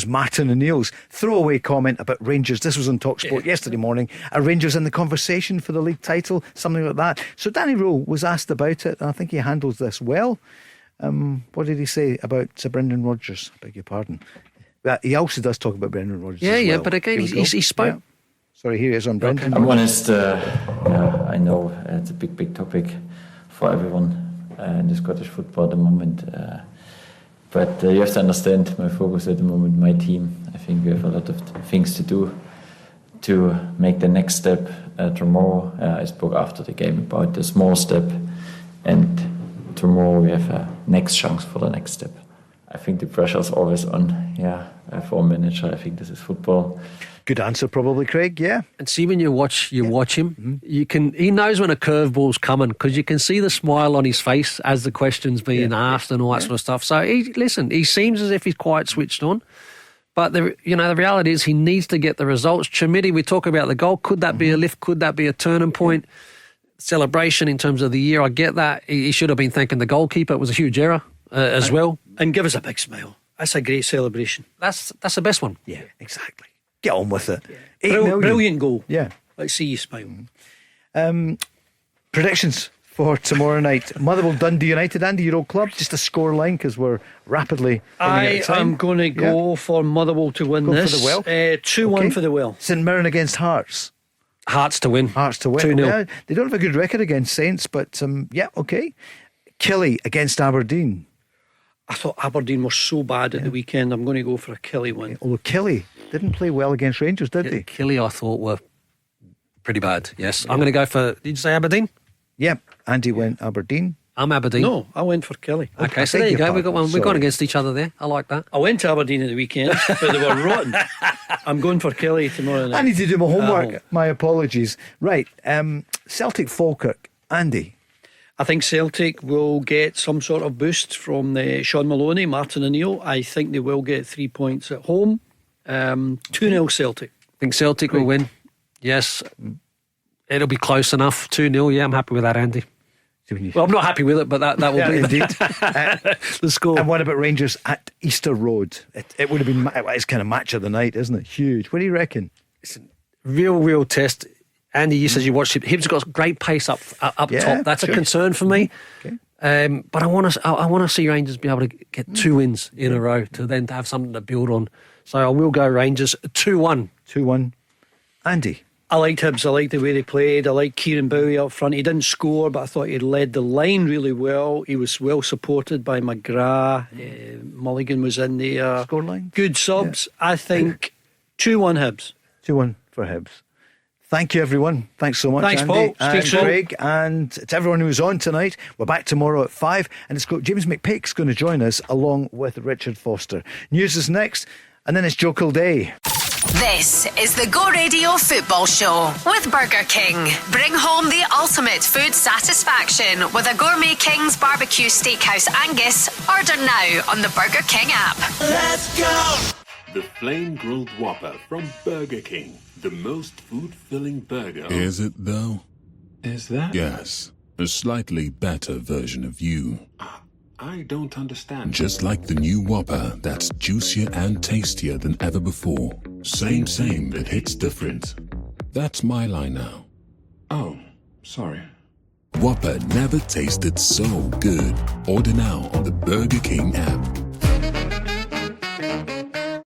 Speaker 5: Martin O'Neill's throwaway comment about Rangers. This was on TalkSport yesterday morning. Are Rangers in the conversation for the league title? Something like that. So Danny Rowe was asked about it, and I think he handles this well. What did he say about Brendan Rodgers? I beg your pardon. He also does talk about Brendan Rodgers.
Speaker 4: Yeah, but again, he spoke.
Speaker 5: Yeah. Sorry, here he is on Brendan.
Speaker 10: I'm honest, I know it's a big topic for everyone in the Scottish football at the moment. But you have to understand my focus at the moment, my team. I think we have a lot of things to do to make the next step tomorrow. I spoke after the game about the small step, and tomorrow we have a next chance for the next step. I think the pressure is always on, for a manager. I think this is football.
Speaker 5: Good answer, probably, Craig. Yeah.
Speaker 4: And see, when you watch him, he knows when a curveball's coming because you can see the smile on his face as the question's being asked and all that sort of stuff. So he seems as if he's quite switched on. But the reality is he needs to get the results. Chimiti, we talk about the goal. Could that be a lift? Could that be a turning point? Celebration in terms of the year, I get that. He should have been thanking the goalkeeper. It was a huge error as well.
Speaker 6: And give us a big smile. That's a great celebration.
Speaker 4: That's the best one.
Speaker 5: Yeah, exactly. Get on with it. Yeah.
Speaker 6: Brilliant goal.
Speaker 5: Yeah.
Speaker 6: Let's see you smile.
Speaker 5: Predictions for tomorrow night. Motherwell Dundee United, Andy, your old club. Just a score line because we're rapidly running out of time.
Speaker 6: I'm going to go for Motherwell to win this.
Speaker 5: For the Well.
Speaker 6: 2-1 for the Well.
Speaker 5: St Mirren against Hearts.
Speaker 4: Hearts to win.
Speaker 5: 2-0. Yeah, they don't have a good record against Saints, but okay. Killie against Aberdeen.
Speaker 6: I thought Aberdeen were so bad at the weekend. I'm going to go for a Killie win.
Speaker 5: Although Killie didn't play well against Rangers, did they?
Speaker 4: Killie, I thought, were pretty bad. Yes. I'm going to go for, did you say Aberdeen?
Speaker 5: Yep. Andy went Aberdeen.
Speaker 4: I'm Aberdeen.
Speaker 6: No, I went for Killie.
Speaker 4: Okay, so there you go. We've got one. We've gone against each other there. I like that.
Speaker 6: I went to Aberdeen at the weekend, but they were rotten. I'm going for Killie tomorrow night.
Speaker 5: I need to do my homework. My apologies. Right. Celtic Falkirk. Andy.
Speaker 6: I think Celtic will get some sort of boost from Shaun Maloney, Martin O'Neill. I think they will get 3 points at home. 2-0 Celtic.
Speaker 4: I think Celtic will win. Yes. It'll be close enough. 2-0. Yeah, I'm happy with that, Andy. Well, I'm not happy with it, but that will be
Speaker 5: indeed.
Speaker 4: The score.
Speaker 5: And what about Rangers at Easter Road? It would have been, it's kind of match of the night, isn't it? Huge. What do you reckon?
Speaker 4: It's a real test. Andy, you said you watched him. Hibs got great pace up top. That's a concern for me.
Speaker 5: Okay.
Speaker 4: But I want to see Rangers be able to get 2 wins in a row to then have something to build on. So I will go Rangers 2-1.
Speaker 5: 2-1. Andy.
Speaker 6: I liked Hibs. I liked the way they played. I liked Kieran Bowie up front. He didn't score, but I thought he led the line really well. He was well supported by McGrath. Mulligan was in there.
Speaker 5: Scoreline.
Speaker 6: Good subs. Yeah. I think 2-1 Hibs.
Speaker 5: 2-1 for Hibs. Thank you, everyone. Thanks so much,
Speaker 6: Thanks,
Speaker 5: Andy.
Speaker 6: Paul.
Speaker 5: And Craig. And to everyone who's on tonight, we're back tomorrow at 5. And it's got James McPake's going to join us along with Richard Foster. News is next, and then it's Joe Kilday.
Speaker 3: This is the Go Radio Football Show with Burger King. Bring home the ultimate food satisfaction with a Gourmet King's Barbecue Steakhouse Angus. Order now on the Burger King app.
Speaker 1: Let's go! The Flame Grilled Whopper from Burger King. The most food-filling burger.
Speaker 2: Is it, though?
Speaker 1: Is that?
Speaker 2: Yes. A slightly better version of you.
Speaker 1: I don't understand.
Speaker 2: Just like the new Whopper that's juicier and tastier than ever before. Same, but hits different. That's my line now.
Speaker 1: Oh, sorry.
Speaker 2: Whopper never tasted so good. Order now on the Burger King app.